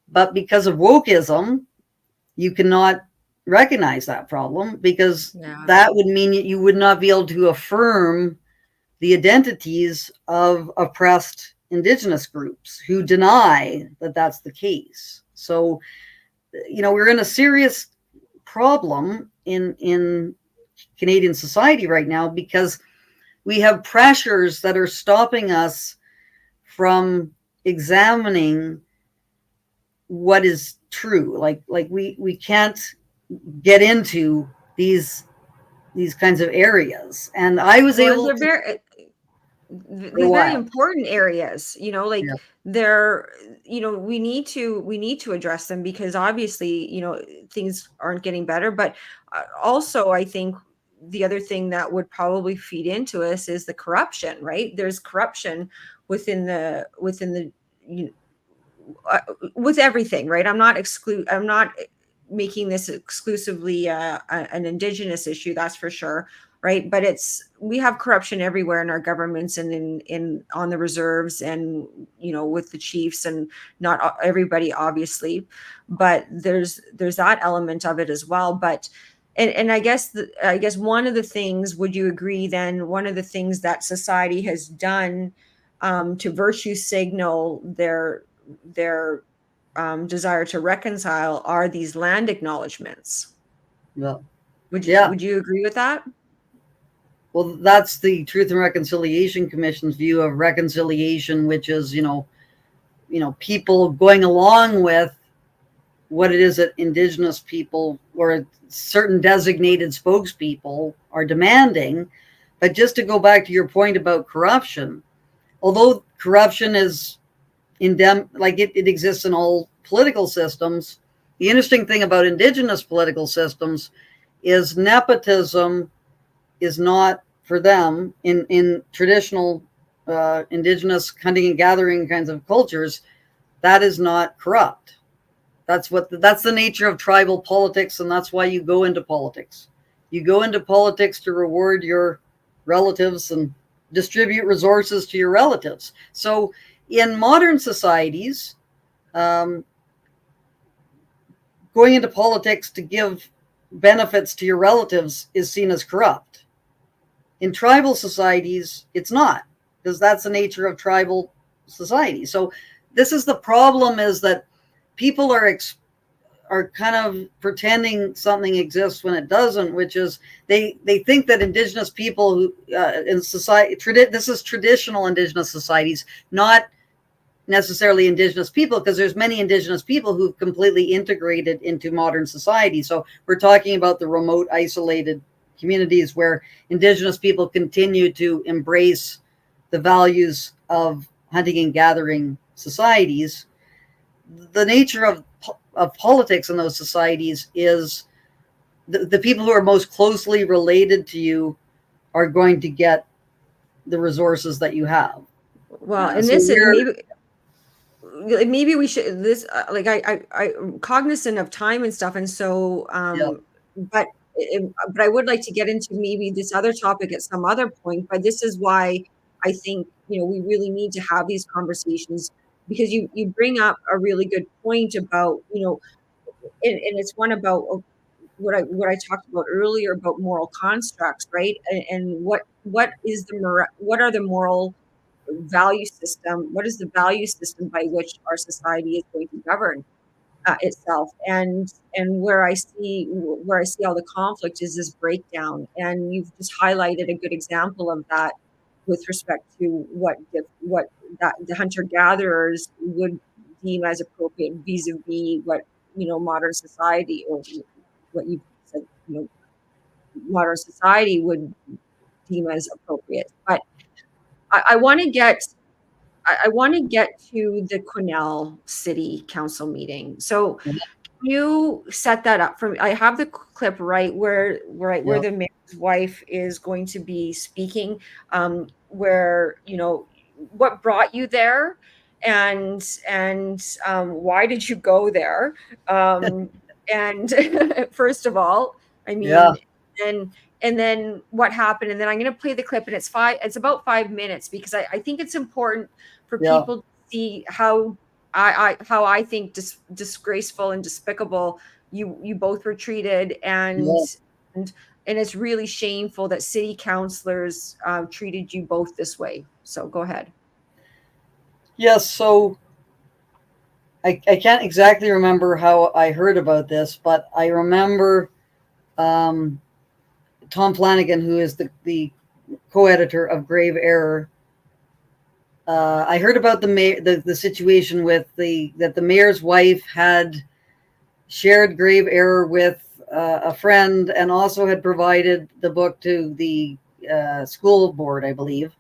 Speaker 2: But because of wokeism, you cannot recognize that problem because that would mean you would not be able to affirm the identities of oppressed Indigenous groups who deny that that's the case. So, we're in a serious problem in Canadian society right now because we have pressures that are stopping us from examining what is true. Like we can't get into these kinds of areas. And I was able to
Speaker 1: These very important areas, like
Speaker 2: yeah.
Speaker 1: they're, we need to address them because obviously, things aren't getting better. But also, I think the other thing that would probably feed into us is the corruption, right? There's corruption within the with everything, right? I'm not making this exclusively an Indigenous issue, that's for sure, right? But we have corruption everywhere in our governments and in on the reserves and with the chiefs, and not everybody obviously, but there's that element of it as well. But and I guess one of the things, would you agree then, one of the things that society has done to virtue signal their desire to reconcile are these land acknowledgements?
Speaker 2: Well,
Speaker 1: Would you
Speaker 2: yeah.
Speaker 1: would you agree with that?
Speaker 2: Well, that's the Truth and Reconciliation Commission's view of reconciliation, which is, people going along with what it is that Indigenous people or certain designated spokespeople are demanding. But just to go back to your point about corruption, although corruption is it exists in all political systems, the interesting thing about Indigenous political systems is nepotism is not, for them, in traditional Indigenous hunting and gathering kinds of cultures, that is not corrupt. That's the nature of tribal politics, and that's why you go into politics. You go into politics to reward your relatives and distribute resources to your relatives. So in modern societies, going into politics to give benefits to your relatives is seen as corrupt. In tribal societies, it's not, because that's the nature of tribal society. So this is the problem, is that people are kind of pretending something exists when it doesn't, which is they think that indigenous people who in society, this is traditional indigenous societies, not necessarily indigenous people, because there's many indigenous people who've completely integrated into modern society. So we're talking about the remote, isolated communities where indigenous people continue to embrace the values of hunting and gathering societies. The nature of politics in those societies is the people who are most closely related to you are going to get the resources that you have.
Speaker 1: Well, and
Speaker 2: So
Speaker 1: this is maybe we should this like I cognizant of time and stuff, and so
Speaker 2: yeah,
Speaker 1: but but I would like to get into maybe this other topic at some other point. But this is why I think, we really need to have these conversations, because you bring up a really good point about, and it's one about what I talked about earlier about moral constructs, right? And what are the moral value system? What is the value system by which our society is going to govern itself? And where I see all the conflict is this breakdown. And you've just highlighted a good example of that with respect to what that the hunter gatherers would deem as appropriate vis-a-vis what modern society, or what you said, modern society would deem as appropriate. But I want to get I want to get to the Quesnel City Council meeting. So you set that up for me. I have the clip where
Speaker 2: yeah,
Speaker 1: the mayor's wife is going to be speaking, where what brought you there, and why did you go there, and first of all, I
Speaker 2: yeah,
Speaker 1: mean, and then what happened, and then I'm going to play the clip, and it's about 5 minutes, because I think it's important for
Speaker 2: yeah,
Speaker 1: people to see how I think disgraceful and despicable you both were treated,
Speaker 2: yeah.
Speaker 1: and and it's really shameful that city councilors treated you both this way. So go ahead.
Speaker 2: Yes, so I can't exactly remember how I heard about this, but I remember um, Tom Flanagan, who is the co-editor of Grave Error. I heard about the situation with that the mayor's wife had shared Grave Error with a friend, and also had provided the book to the school board, I believe.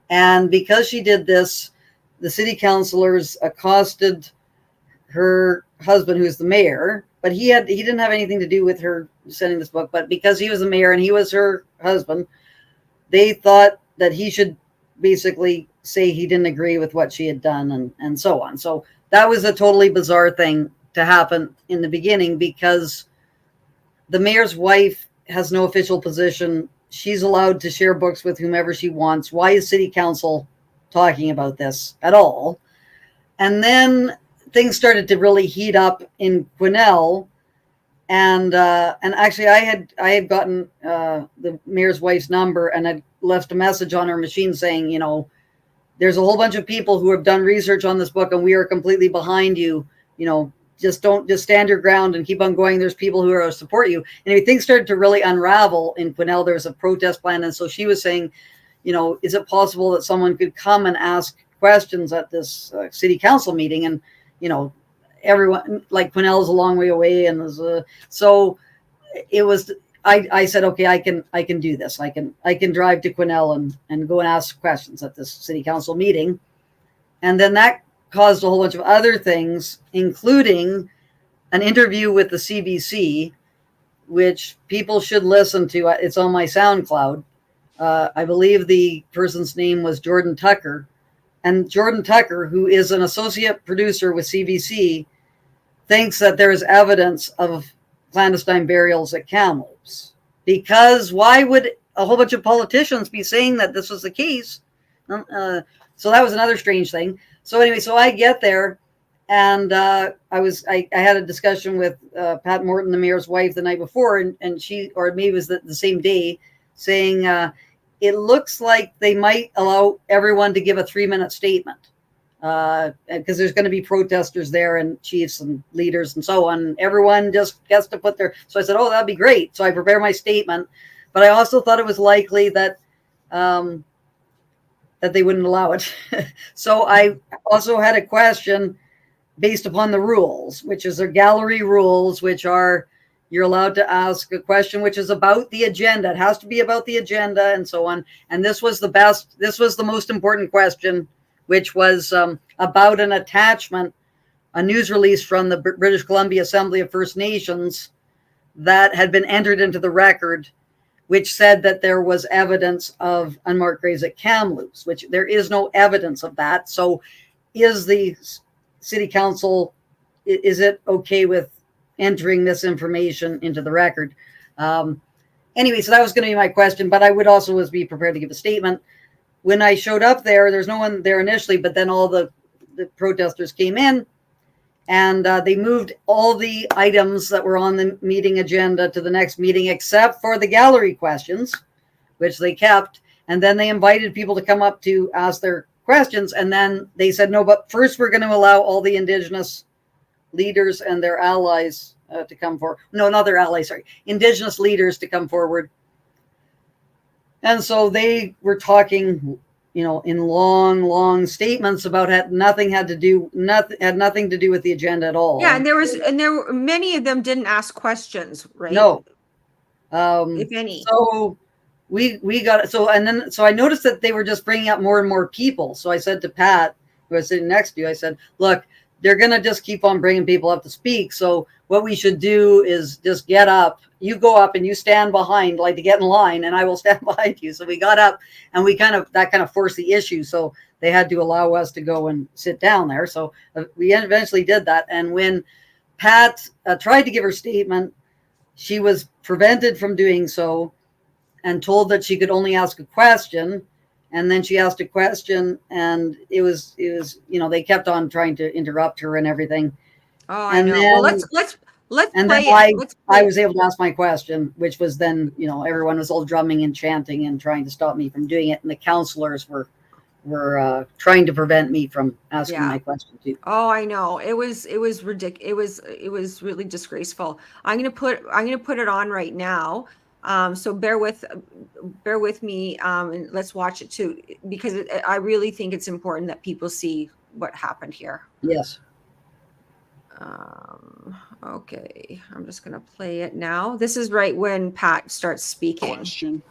Speaker 2: And because she did this, the city councilors accosted her husband, who's the mayor, but he didn't have anything to do with her sending this book. But because he was the mayor and he was her husband, they thought that he should basically say he didn't agree with what she had done, and so on. So that was a totally bizarre thing to happen in the beginning, because the mayor's wife has no official position. She's allowed to share books with whomever she wants. Why is city council talking about this at all? And then things started to really heat up in Quesnel, and actually I had gotten the mayor's wife's number, and I'd left a message on her machine saying, there's a whole bunch of people who have done research on this book, and we are completely behind you. Just stand your ground and keep on going. There's people who are support you. And things started to really unravel in Quesnel. There was a protest plan, and so she was saying, is it possible that someone could come and ask questions at this city council meeting? And everyone, like, Quesnel is a long way away, and so it was. I said, okay, I can do this. I can drive to Quesnel and go and ask questions at this city council meeting. And then that caused a whole bunch of other things, including an interview with the CBC, which people should listen to. It's on my SoundCloud. I believe the person's name was Jordan Tucker. And Jordan Tucker, who is an associate producer with CBC, thinks that there is evidence of clandestine burials at Kamloops. Because why would a whole bunch of politicians be saying that this was the case? So that was another strange thing. So anyway, so I get there, and I had a discussion with Pat Morton, the mayor's wife, the night before, and she, or maybe it was the same day, saying, it looks like they might allow everyone to give a 3-minute statement because there's going to be protesters there and chiefs and leaders and so on. Everyone just gets to put their. So I said, oh, that'd be great. So I prepare my statement, but I also thought it was likely that that they wouldn't allow it. So I also had a question based upon the rules, which is their gallery rules, which are you're allowed to ask a question which is about the agenda. It has to be about the agenda and so on. And this was the most important question, which was about an attachment, a news release from the British Columbia Assembly of First Nations that had been entered into the record, which said that there was evidence of unmarked graves at Kamloops, which there is no evidence of that. So is the city council, is it okay with entering this information into the record? Anyway, so that was going to be my question, but I would also be prepared to give a statement. When I showed up there's no one there initially, but then all the protesters came in and they moved all the items that were on the meeting agenda to the next meeting, except for the gallery questions, which they kept. And then they invited people to come up to ask their questions. And then they said, no, but first we're going to allow all the Indigenous leaders and their allies to come forward. No, not their allies, sorry. Indigenous leaders to come forward. And so they were talking, in long statements about nothing had nothing to do with the agenda at all.
Speaker 1: Yeah, and there were many of them didn't ask questions, right?
Speaker 2: No.
Speaker 1: If any.
Speaker 2: So we got it. So I noticed that they were just bringing up more and more people. So I said to Pat, who was sitting next to you, I said, look, they're going to just keep on bringing people up to speak. So what we should do is just get up. You go up and you stand behind, like to get in line, and I will stand behind you. So we got up and that kind of forced the issue. So they had to allow us to go and sit down there. So we eventually did that. And when Pat tried to give her statement, she was prevented from doing so and told that she could only ask a question. And then she asked a question and it was, they kept on trying to interrupt her and everything.
Speaker 1: Oh, I know. Well, let's
Speaker 2: and
Speaker 1: play
Speaker 2: then
Speaker 1: it.
Speaker 2: I was able to ask my question, which was then, everyone was all drumming and chanting and trying to stop me from doing it. And the counselors were trying to prevent me from asking my question too.
Speaker 1: Oh, I know. It was ridiculous. It was really disgraceful. I'm gonna put it on right now. So bear with me, and let's watch it too, because I really think it's important that people see what happened here.
Speaker 2: Yes.
Speaker 1: Okay, I'm just gonna play it now. This is right when Pat starts speaking.
Speaker 3: Question.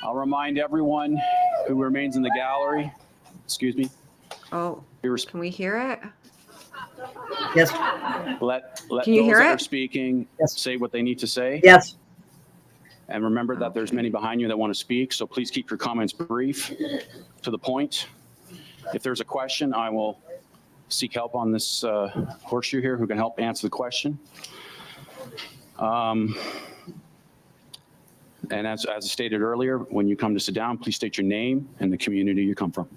Speaker 3: I'll remind everyone who remains in the gallery. Excuse me.
Speaker 1: Oh, can we hear it?
Speaker 2: Yes.
Speaker 3: Let
Speaker 1: Can you
Speaker 3: those
Speaker 1: hear
Speaker 3: that
Speaker 1: it?
Speaker 3: are speaking say what they need to say.
Speaker 2: Yes.
Speaker 3: And remember that there's many behind you that want to speak, so please keep your comments brief, to the point. If there's a question, I will seek help on this horseshoe here who can help answer the question. And as stated earlier, when you come to sit down, please state your name and the community you come from.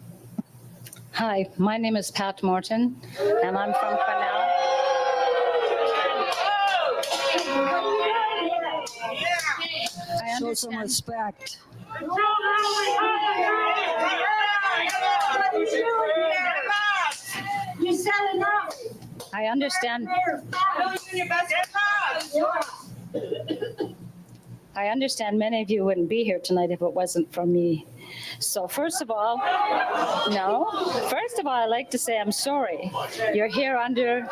Speaker 4: Hi, my name is Pat Morton, and I'm from Cornell.
Speaker 5: Show some respect.
Speaker 4: I understand. I understand many of you wouldn't be here tonight if it wasn't for me. So first of all, I'd like to say I'm sorry. You're here under...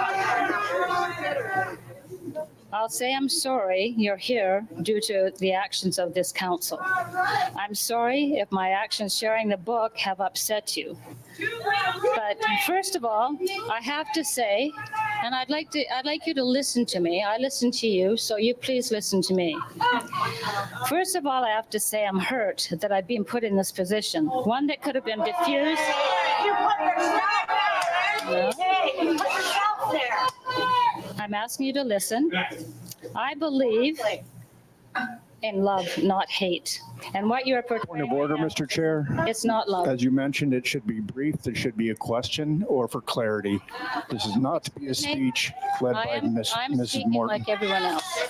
Speaker 4: I'll say I'm sorry you're here due to the actions of this council. I'm sorry if my actions sharing the book have upset you. But first of all, I have to say, and I'd like you to listen to me. I listen to you, so you please listen to me. First of all, I have to say I'm hurt that I've been put in this position. One that could have been diffused. You put yourself there. I'm asking you to listen. I believe in love, not hate. And what you're portraying...
Speaker 6: Point of order, Mr. Chair.
Speaker 4: It's not love.
Speaker 6: As you mentioned, it should be brief. There should be a question or for clarity. This is not to be a speech led by
Speaker 4: I'm
Speaker 6: Mrs.
Speaker 4: speaking
Speaker 6: Morton.
Speaker 4: like everyone else.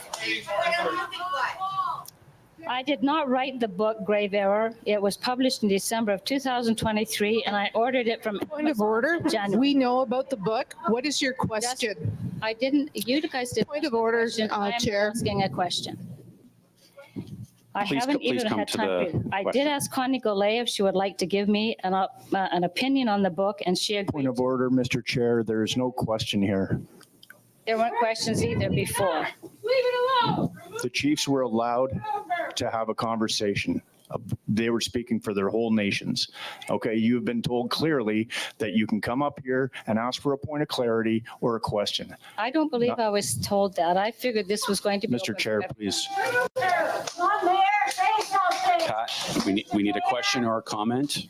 Speaker 4: I did not write the book Grave Error. It was published in December of 2023, and I ordered it from
Speaker 5: Point of order.
Speaker 4: January.
Speaker 5: We know about the book. What is your question?
Speaker 4: I didn't, you guys did.
Speaker 5: Point of order,
Speaker 4: I am
Speaker 5: Chair.
Speaker 4: asking a question. I
Speaker 3: Please
Speaker 4: haven't
Speaker 3: please
Speaker 4: even
Speaker 3: come
Speaker 4: had
Speaker 3: to
Speaker 4: time.
Speaker 3: the
Speaker 4: I
Speaker 3: question.
Speaker 4: did ask Connie Golay if she would like to give me an opinion on the book, and she agreed.
Speaker 6: Point of order, Mr. Chair, there is no question here.
Speaker 4: There weren't questions either before.
Speaker 6: The chiefs were allowed to have a conversation. They were speaking for their whole nations. Okay, you've been told clearly that you can come up here and ask for a point of clarity or a question.
Speaker 4: I don't believe I was told that. I figured this was going to be.
Speaker 6: Mr.
Speaker 4: open
Speaker 6: Chair,
Speaker 4: for everyone.
Speaker 6: please.
Speaker 3: Kat, we need a question or a comment.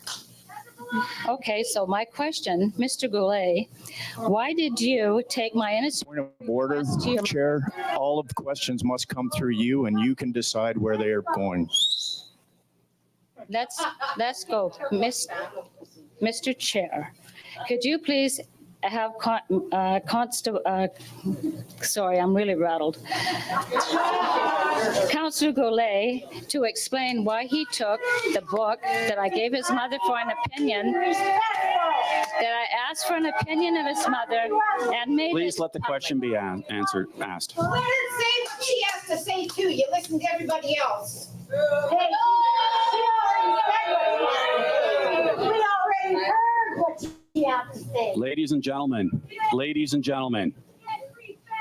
Speaker 4: Okay, so my question, Mr. Goulet, why did you take my innocent?
Speaker 6: Point of order,
Speaker 4: request to your-
Speaker 6: Chair. All of the questions must come through you and you can decide where they are going.
Speaker 4: Let's go, Mr. Chair. Could you please have sorry, I'm really rattled. Councillor Goulet to explain why he took the book that I gave his mother for an opinion, that I asked for an opinion of his mother and made.
Speaker 3: Please
Speaker 4: it
Speaker 3: let the question be asked.
Speaker 7: Well, let her say what she has to say too. You listen to everybody else. Hey, we already heard what she has to say.
Speaker 3: Ladies and gentlemen,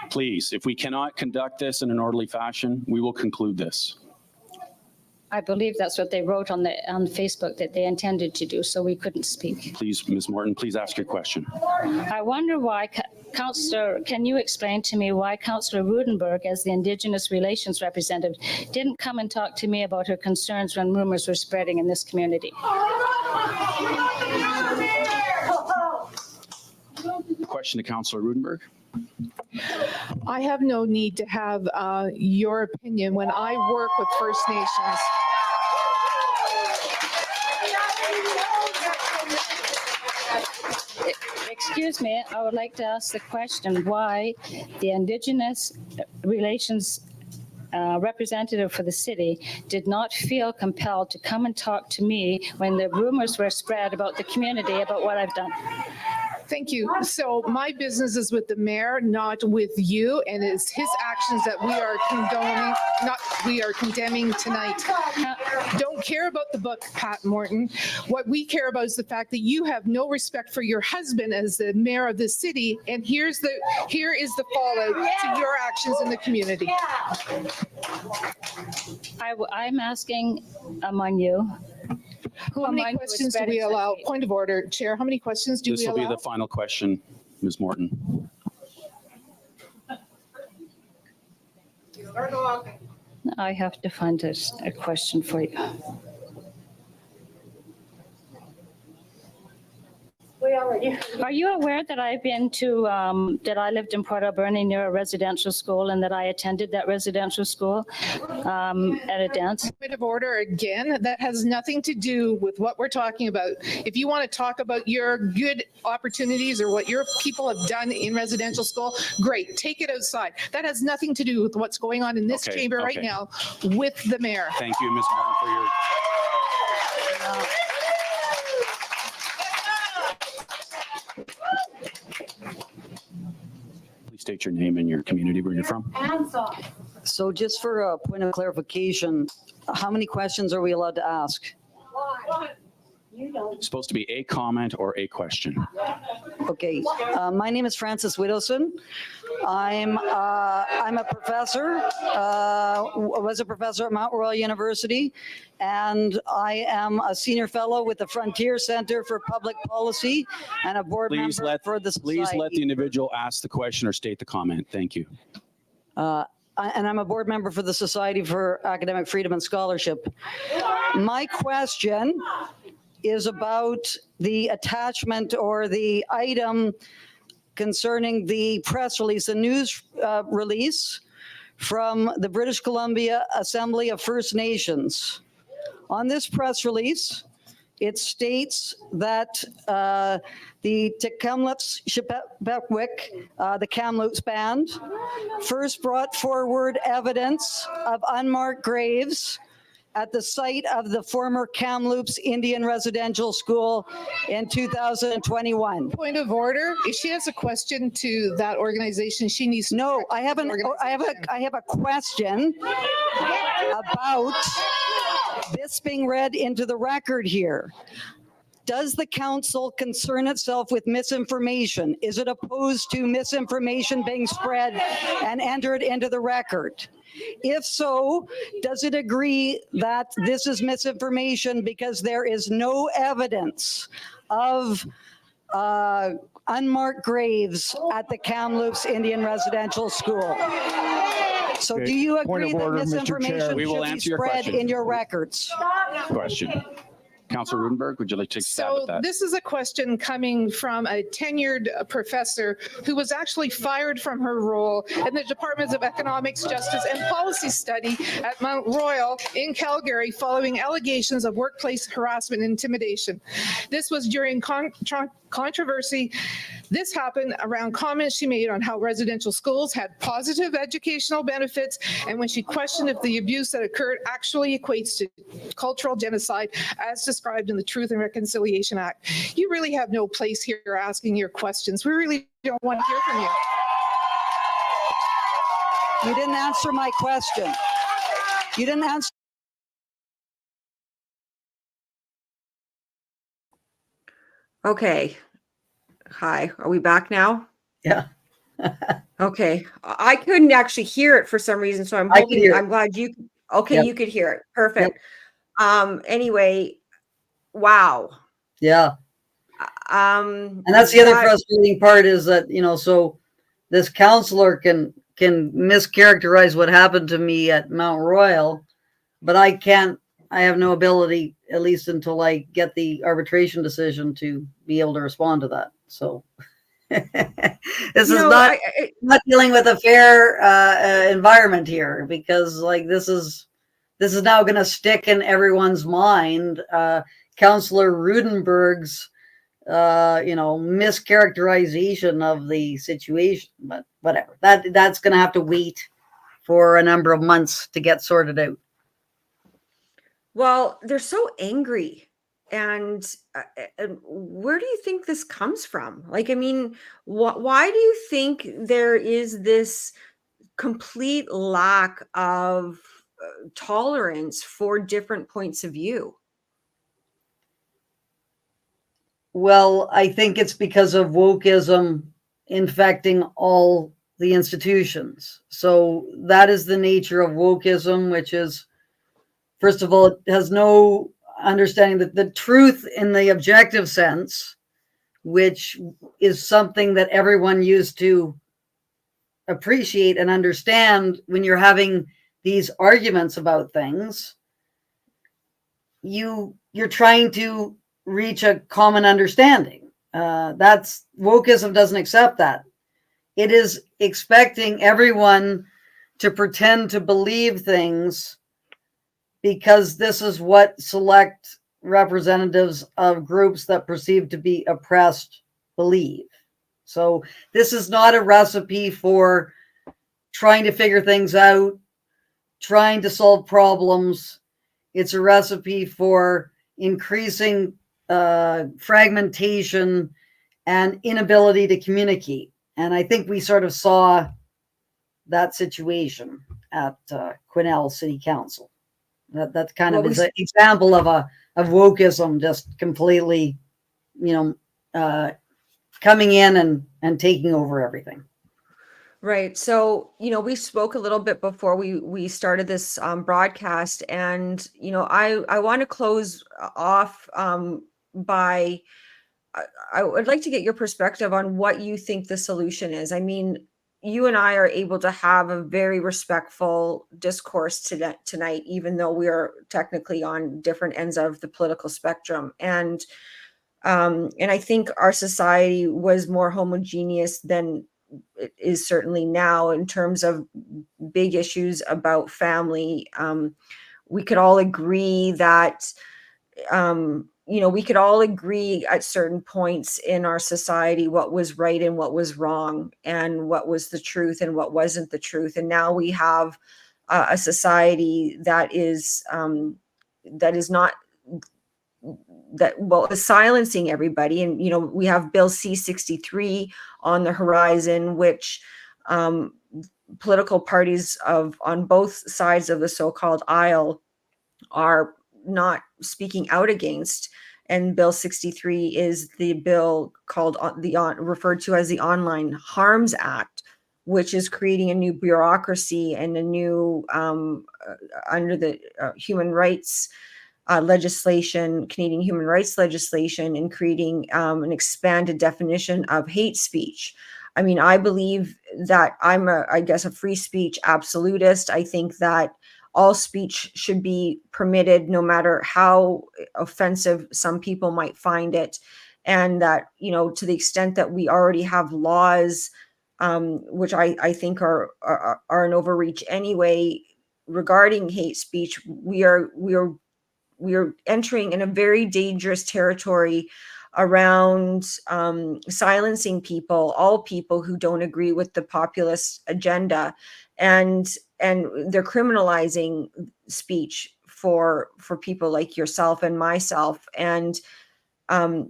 Speaker 3: please, if we cannot conduct this in an orderly fashion, we will conclude this.
Speaker 4: I believe that's what they wrote on Facebook that they intended to do, so we couldn't speak.
Speaker 3: Please, Ms. Morton, please ask your question.
Speaker 4: I wonder why, Councillor, can you explain to me why Councillor Rudenberg, as the Indigenous Relations representative, didn't come and talk to me about her concerns when rumors were spreading in this community?
Speaker 3: Question to Councillor Rudenberg.
Speaker 5: I have no need to have your opinion when I work with First Nations.
Speaker 4: Excuse me, I would like to ask the question why the Indigenous Relations representative for the city did not feel compelled to come and talk to me when the rumors were spread about the community, about what I've done.
Speaker 5: Thank you. So my business is with the mayor, not with you, and it's his actions that we are condoning, we are condemning tonight. Don't care about the book, Pat Morton. What we care about is the fact that you have no respect for your husband as the mayor of this city, and here is the fallout to your actions in the community.
Speaker 4: I'm asking among you.
Speaker 5: How many questions do we allow? Point of order, Chair. How many questions do we
Speaker 3: This will
Speaker 5: allow?
Speaker 3: be the final question, Ms. Morton.
Speaker 4: I have to find a question for you. Are you aware that I've been to, that I lived in Port Alberni near a residential school and that I attended that residential school at a dance?
Speaker 5: Point of order again, that has nothing to do with what we're talking about. If you want to talk about your good opportunities or what your people have done in residential school, great, take it outside. That has nothing to do with what's going on in this
Speaker 3: Okay,
Speaker 5: chamber right
Speaker 3: okay.
Speaker 5: now with the mayor.
Speaker 3: Thank you, Ms. Morton, for your... Please state your name and your community where you're from.
Speaker 2: So just for a point of clarification, how many questions are we allowed to ask?
Speaker 3: It's supposed to be a comment or a question.
Speaker 2: Okay, my name is Francis Widdowson. I'm a professor, was a professor at Mount Royal University, and I am a senior fellow with the Frontier Center for Public Policy and a board
Speaker 3: Please
Speaker 2: member
Speaker 3: let,
Speaker 2: for the
Speaker 3: please let the
Speaker 2: society.
Speaker 3: individual ask the question or state the comment. Thank you.
Speaker 2: And I'm a board member for the Society for Academic Freedom and Scholarship. My question is about the attachment or the item concerning the press release, the news release from the British Columbia Assembly of First Nations. On this press release, it states that the Tk'emlúps Shepekwik, the Kamloops Band, first brought forward evidence of unmarked graves at the site of the former Kamloops Indian Residential School in 2021.
Speaker 5: Point of order. If she has a question to that organization, she needs to.
Speaker 2: No, I have a question about this being read into the record here. Does the council concern itself with misinformation? Is it opposed to misinformation being spread and entered into the record? If so, does it agree that this is misinformation because there is no evidence of unmarked graves at the Kamloops Indian Residential School? So
Speaker 6: Okay,
Speaker 2: do you
Speaker 6: point
Speaker 2: agree
Speaker 6: of
Speaker 2: that
Speaker 6: order, Mr. Chair.
Speaker 2: misinformation
Speaker 3: We will
Speaker 2: should be
Speaker 3: answer your
Speaker 2: spread
Speaker 3: question.
Speaker 2: in your records?
Speaker 3: Question. Councilor Rudenberg, would you like to take a stab
Speaker 5: So
Speaker 3: at that?
Speaker 5: this is a question coming from a tenured professor who was actually fired from her role in the Department of Economics, Justice and Policy Study at Mount Royal in Calgary following allegations of workplace harassment and intimidation. This was during controversy. This happened around comments she made on how residential schools had positive educational benefits, and when she questioned if the abuse that occurred actually equates to cultural genocide as described in the Truth and Reconciliation Act. You really have no place here asking your questions. We really don't want to hear from you.
Speaker 2: You didn't answer my question. You didn't answer.
Speaker 1: Okay. Hi, are we back now?
Speaker 2: Yeah.
Speaker 1: Okay. I couldn't actually hear it for some reason, so I'm
Speaker 2: I could
Speaker 1: hoping,
Speaker 2: hear it.
Speaker 1: I'm glad you, okay,
Speaker 2: Yep.
Speaker 1: you could hear it. Perfect. Anyway, wow.
Speaker 2: Yeah.
Speaker 1: And
Speaker 2: And that's the other frustrating part is that, so this counselor can mischaracterize what happened to me at Mount Royal, but I have no ability, at least until I get the arbitration decision, to be able to respond to that. So this is not dealing with a fair environment here, because this is now going to stick in everyone's mind. Councillor Rudenberg's mischaracterization of the situation, but whatever. That's going to have to wait for a number of months to get sorted out.
Speaker 1: Well, they're so angry. And where do you think this comes from? Why do you think there is this complete lack of tolerance for different points of view?
Speaker 2: Well, I think it's because of wokeism infecting all the institutions. So that is the nature of wokeism, which is, first of all, it has no understanding that the truth in the objective sense, which is something that everyone used to appreciate and understand when you're having these arguments about things, you're trying to reach a common understanding. That's wokeism doesn't accept that. It is expecting everyone to pretend to believe things because this is what select representatives of groups that perceive to be oppressed believe. So this is not a recipe for trying to figure things out, trying to solve problems. It's a recipe for increasing fragmentation and inability to communicate. And I think we sort of saw that situation at Quesnel City Council. That kind of is an example of wokeism just completely, coming in and taking over everything.
Speaker 1: Right. So, we spoke a little bit before we started this broadcast, and, I want to close off by, I would like to get your perspective on what you think the solution is. I mean, you and I are able to have a very respectful discourse tonight, even though we are technically on different ends of the political spectrum. And I think our society was more homogeneous than it is certainly now in terms of big issues about family. We could all agree that, we could all agree at certain points in our society what was right and what was wrong, and what was the truth and what wasn't the truth. And now we have a society that is not is silencing everybody. And we have Bill C-63 on the horizon, which political parties on both sides of the so-called aisle are not speaking out against. And Bill 63 is the bill called referred to as the Online Harms Act, which is creating a new bureaucracy and a new under the human rights legislation, Canadian human rights legislation, and creating an expanded definition of hate speech. I mean, I believe that I'm I guess a free speech absolutist. I think that all speech should be permitted, no matter how offensive some people might find it. And that, to the extent that we already have laws, which I think are an overreach anyway, regarding hate speech, we are entering in a very dangerous territory around silencing all people who don't agree with the populist agenda, and they're criminalizing speech for people like yourself and myself. And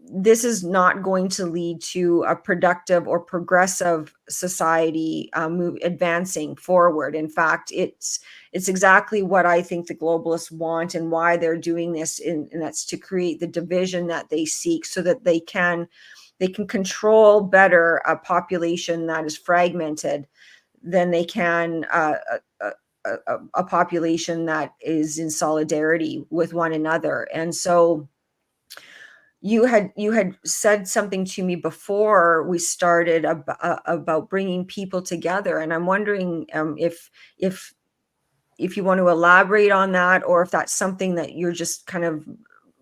Speaker 1: this is not going to lead to a productive or progressive society advancing forward. In fact, it's exactly what I think the globalists want, and why they're doing this, and that's to create the division that they seek, so that they can control better a population that is fragmented than they can a population that is in solidarity with one another. And so you had said something to me before we started about bringing people together, and I'm wondering if you want to elaborate on that, or if that's something that you're just kind of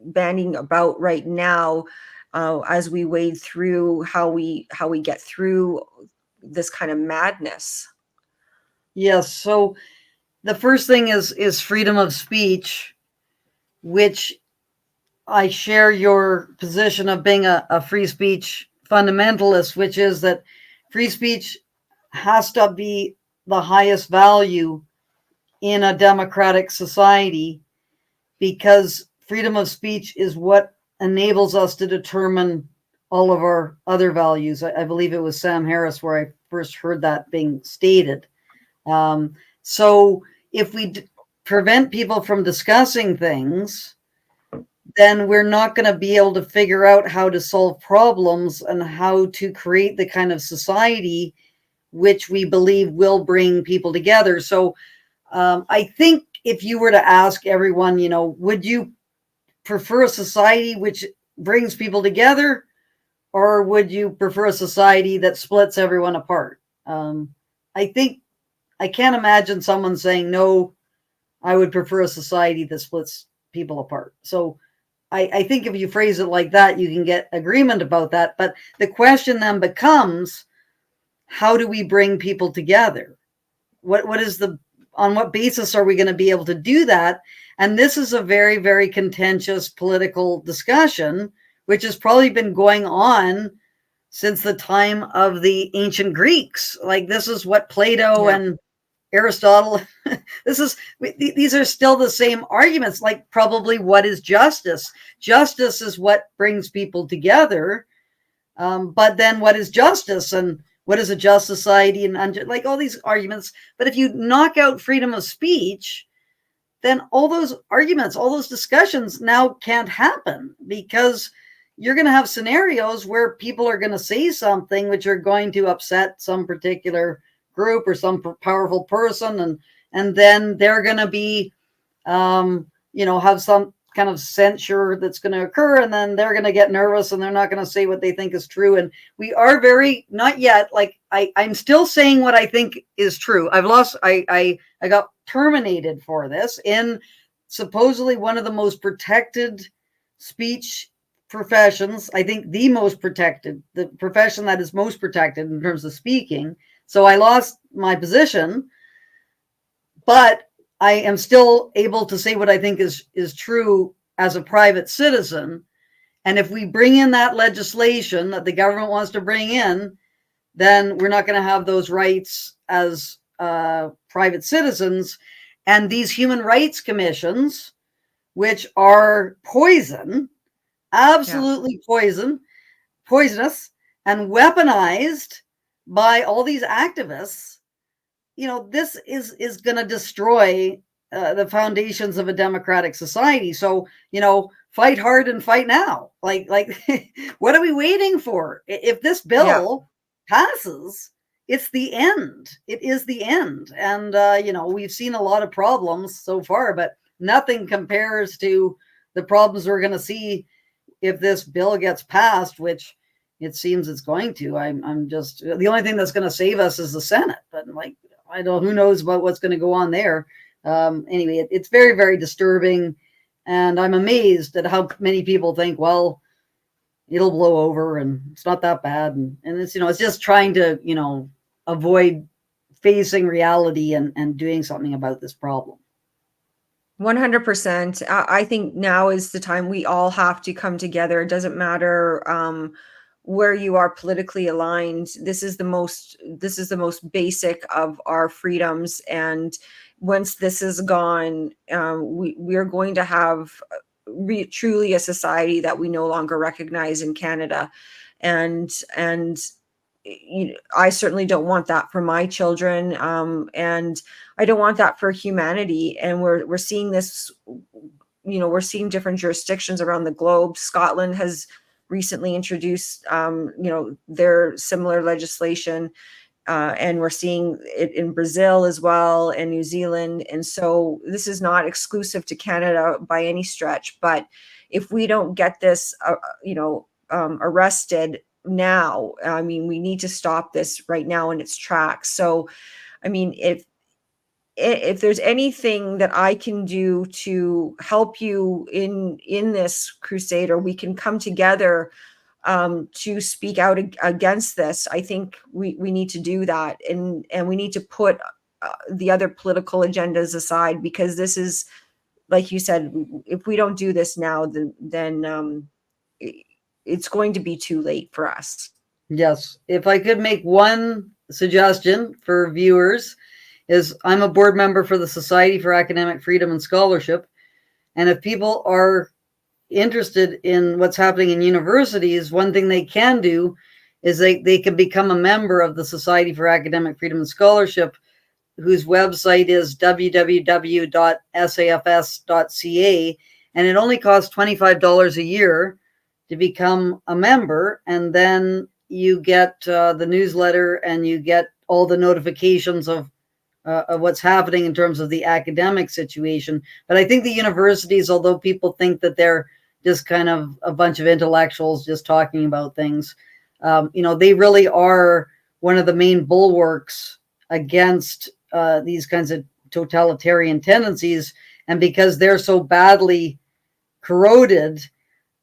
Speaker 1: bandying about right now, as we wade through how we get through this kind of madness.
Speaker 2: Yes. So the first thing is freedom of speech, which I share your position of being a free speech fundamentalist, which is that free speech has to be the highest value in a democratic society, because freedom of speech is what enables us to determine all of our other values. I believe it was Sam Harris where I first heard that being stated. So if we prevent people from discussing things, then we're not going to be able to figure out how to solve problems and how to create the kind of society which we believe will bring people together. So I think if you were to ask everyone, would you prefer a society which brings people together, or would you prefer a society that splits everyone apart? I think I can't imagine someone saying, no, I would prefer a society that splits people apart. So I think if you phrase it like that, you can get agreement about that. But the question then becomes, how do we bring people together? On what basis are we going to be able to do that? And this is a very, very contentious political discussion, which has probably been going on since the time of the ancient Greeks. Like, this is what Plato and Aristotle, these are still the same arguments, like probably what is justice? Justice is what brings people together. But then what is justice, and what is a just society, and like all these arguments. But if you knock out freedom of speech, then all those arguments, all those discussions now can't happen, because you're going to have scenarios where people are going to say something which are going to upset some particular group or some powerful person, and then they're going to be have some kind of censure that's going to occur, and then they're going to get nervous and they're not going to say what they think is true. And we are not yet, like, I'm still saying what I think is true. I got terminated for this in supposedly one of the most protected speech professions. I think the profession that is most protected in terms of speaking. So I lost my position, but I am still able to say what I think is true as a private citizen. And if we bring in that legislation that the government wants to bring in, then we're not going to have those rights as private citizens. And these human rights commissions, which are poison, absolutely poisonous, and weaponized by all these activists, this is going to destroy the foundations of a democratic society. So, fight hard and fight now. Like, what are we waiting for? If this bill passes, it's the end. It is the end. And, we've seen a lot of problems so far, but nothing compares to the problems we're going to see if this bill gets passed, which it seems it's going to. I'm just, the only thing that's going to save us is the Senate. But I don't, who knows about what's going to go on there. Anyway, it's very, very disturbing. And I'm amazed at how many people think, well, it'll blow over and it's not that bad. And it's, it's just trying to, avoid facing reality and doing something about this problem.
Speaker 1: 100%. I think now is the time we all have to come together. It doesn't matter where you are politically aligned. This is the most basic of our freedoms. And once this is gone, we are going to have truly a society that we no longer recognize in Canada. And I certainly don't want that for my children. And I don't want that for humanity. And we're seeing this, we're seeing different jurisdictions around the globe. Scotland has recently introduced, their similar legislation. And we're seeing it in Brazil as well, and New Zealand. And so this is not exclusive to Canada by any stretch. But if we don't get this, arrested now, we need to stop this right now in its tracks. So, if there's anything that I can do to help you in this crusade, or we can come together to speak out against this, I think we need to do that, and we need to put the other political agendas aside, because this is, like you said, if we don't do this now, then it's going to be too late for us.
Speaker 2: Yes. If I could make one suggestion for viewers, is I'm a board member for the Society for Academic Freedom and Scholarship. And if people are interested in what's happening in universities, one thing they can do is they can become a member of the Society for Academic Freedom and Scholarship, whose website is www.safs.ca. And it only costs $25 a year to become a member. And then you get the newsletter, and you get all the notifications of what's happening in terms of the academic situation. But I think the universities, although people think that they're just kind of a bunch of intellectuals just talking about things, they really are one of the main bulwarks against these kinds of totalitarian tendencies. And because they're so badly corroded,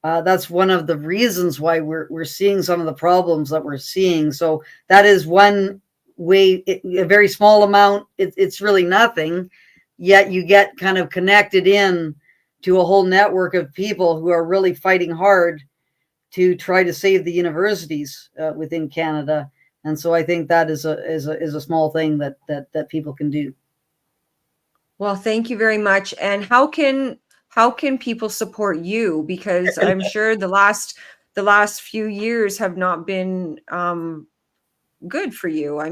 Speaker 2: that's one of the reasons why we're seeing some of the problems that we're seeing. So that is one way, a very small amount. It's really nothing, yet you get kind of connected in to a whole network of people who are really fighting hard to try to save the universities within Canada. And so I think that is a small thing that people can do.
Speaker 1: Well, thank you very much. And how can people support you? Because I'm sure the last few years have not been good for you.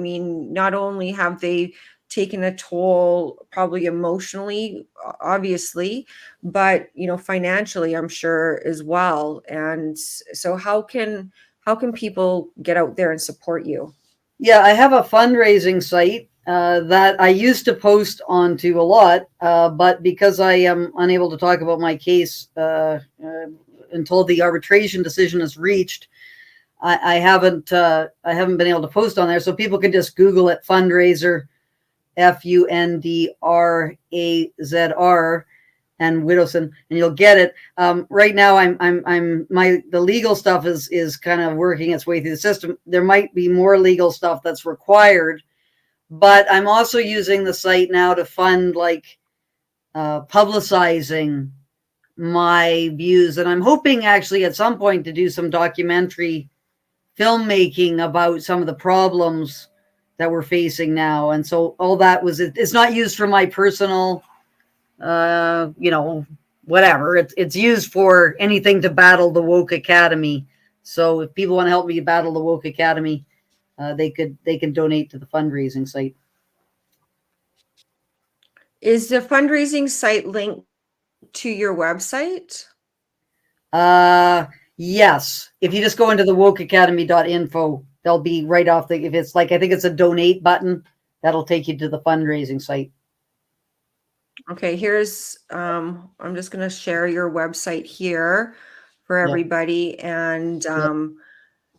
Speaker 1: Not only have they taken a toll, probably emotionally, obviously, but financially, I'm sure as well. And so how can people get out there and support you?
Speaker 2: Yeah, I have a fundraising site that I used to post onto a lot, but because I am unable to talk about my case until the arbitration decision is reached, I haven't been able to post on there. So people can just Google it, fundraiser, FUNDRAZR, and Widdowson, and you'll get it. Right now, the legal stuff is kind of working its way through the system. There might be more legal stuff that's required, but I'm also using the site now to fund publicizing my views, and I'm hoping actually at some point to do some documentary filmmaking about some of the problems that we're facing now. And so all that it's not used for my personal, whatever. It's used for anything to battle the Woke Academy. So if people want to help me battle the Woke Academy, they can donate to the fundraising site.
Speaker 1: Is the fundraising site linked to your website?
Speaker 2: Yes. If you just go into the wokeacademy.info, they'll be right off if it's like, I think it's a donate button, that'll take you to the fundraising site.
Speaker 1: Okay, here's, I'm just going to share your website here for
Speaker 2: Yeah.
Speaker 1: everybody. And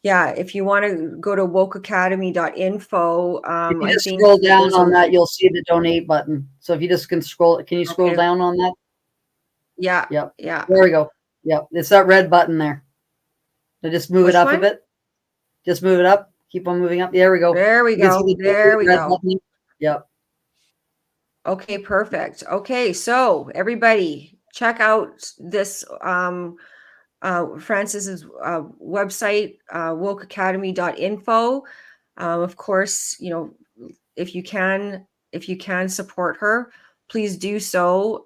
Speaker 1: yeah, if you want to go to wokeacademy.info,
Speaker 2: If
Speaker 1: I
Speaker 2: you just
Speaker 1: think
Speaker 2: scroll down
Speaker 1: there's
Speaker 2: on that, you'll see the donate button. So if you just can you scroll
Speaker 1: Okay.
Speaker 2: down on that?
Speaker 1: Yeah,
Speaker 2: Yep.
Speaker 1: yeah.
Speaker 2: There we go. Yep. It's that red button there. So just move
Speaker 1: Which
Speaker 2: it up
Speaker 1: one?
Speaker 2: a bit. Just move it up. Keep on moving up. There we go.
Speaker 1: There we
Speaker 2: You can
Speaker 1: go.
Speaker 2: see the
Speaker 1: There we
Speaker 2: red
Speaker 1: go.
Speaker 2: button. Yep.
Speaker 1: Okay, perfect. Okay, so everybody check out this Francis's website, wokeacademy.info. Of course, if you can support her, please do so.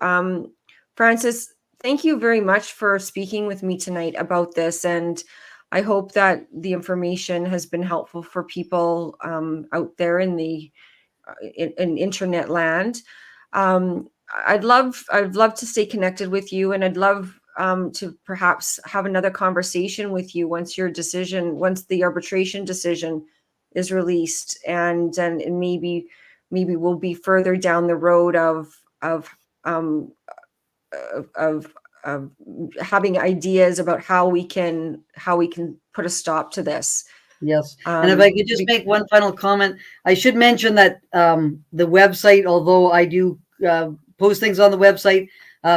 Speaker 1: Francis, thank you very much for speaking with me tonight about this, and I hope that the information has been helpful for people out there in the in internet land. I'd love to stay connected with you, and I'd love to perhaps have another conversation with you once the arbitration decision is released, and maybe we'll be further down the road of um, of having ideas about how we can put a stop to this.
Speaker 2: Yes. And if I could just make one final comment, I should mention that the website, although I do post things on the website,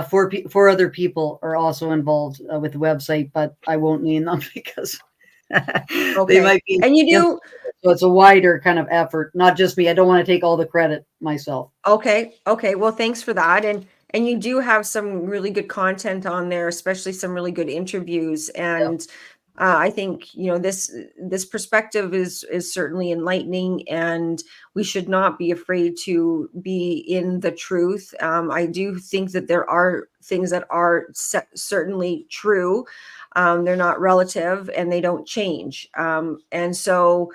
Speaker 2: four other people are also involved with the website, but I won't name them because they might be.
Speaker 1: And you do.
Speaker 2: So it's a wider kind of effort, not just me. I don't want to take all the credit myself.
Speaker 1: Okay. Well, thanks for that. And you do have some really good content on there, especially some really good interviews. And I think this perspective is certainly enlightening, and we should not be afraid to be in the truth. I do think that there are things that are certainly true. They're not relative, and they don't change. And so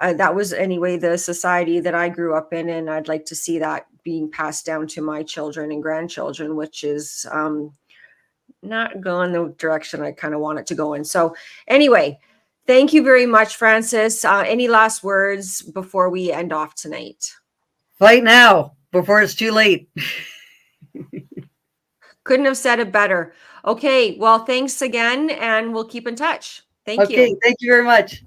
Speaker 1: that was anyway the society that I grew up in, and I'd like to see that being passed down to my children and grandchildren, which is not going the direction I kind of want it to go in. So anyway, thank you very much, Francis. Any last words before we end off tonight?
Speaker 2: Fight now before it's too late.
Speaker 1: Couldn't have said it better. Okay, well, thanks again, and we'll keep in touch. Thank you.
Speaker 2: Okay, thank you very much.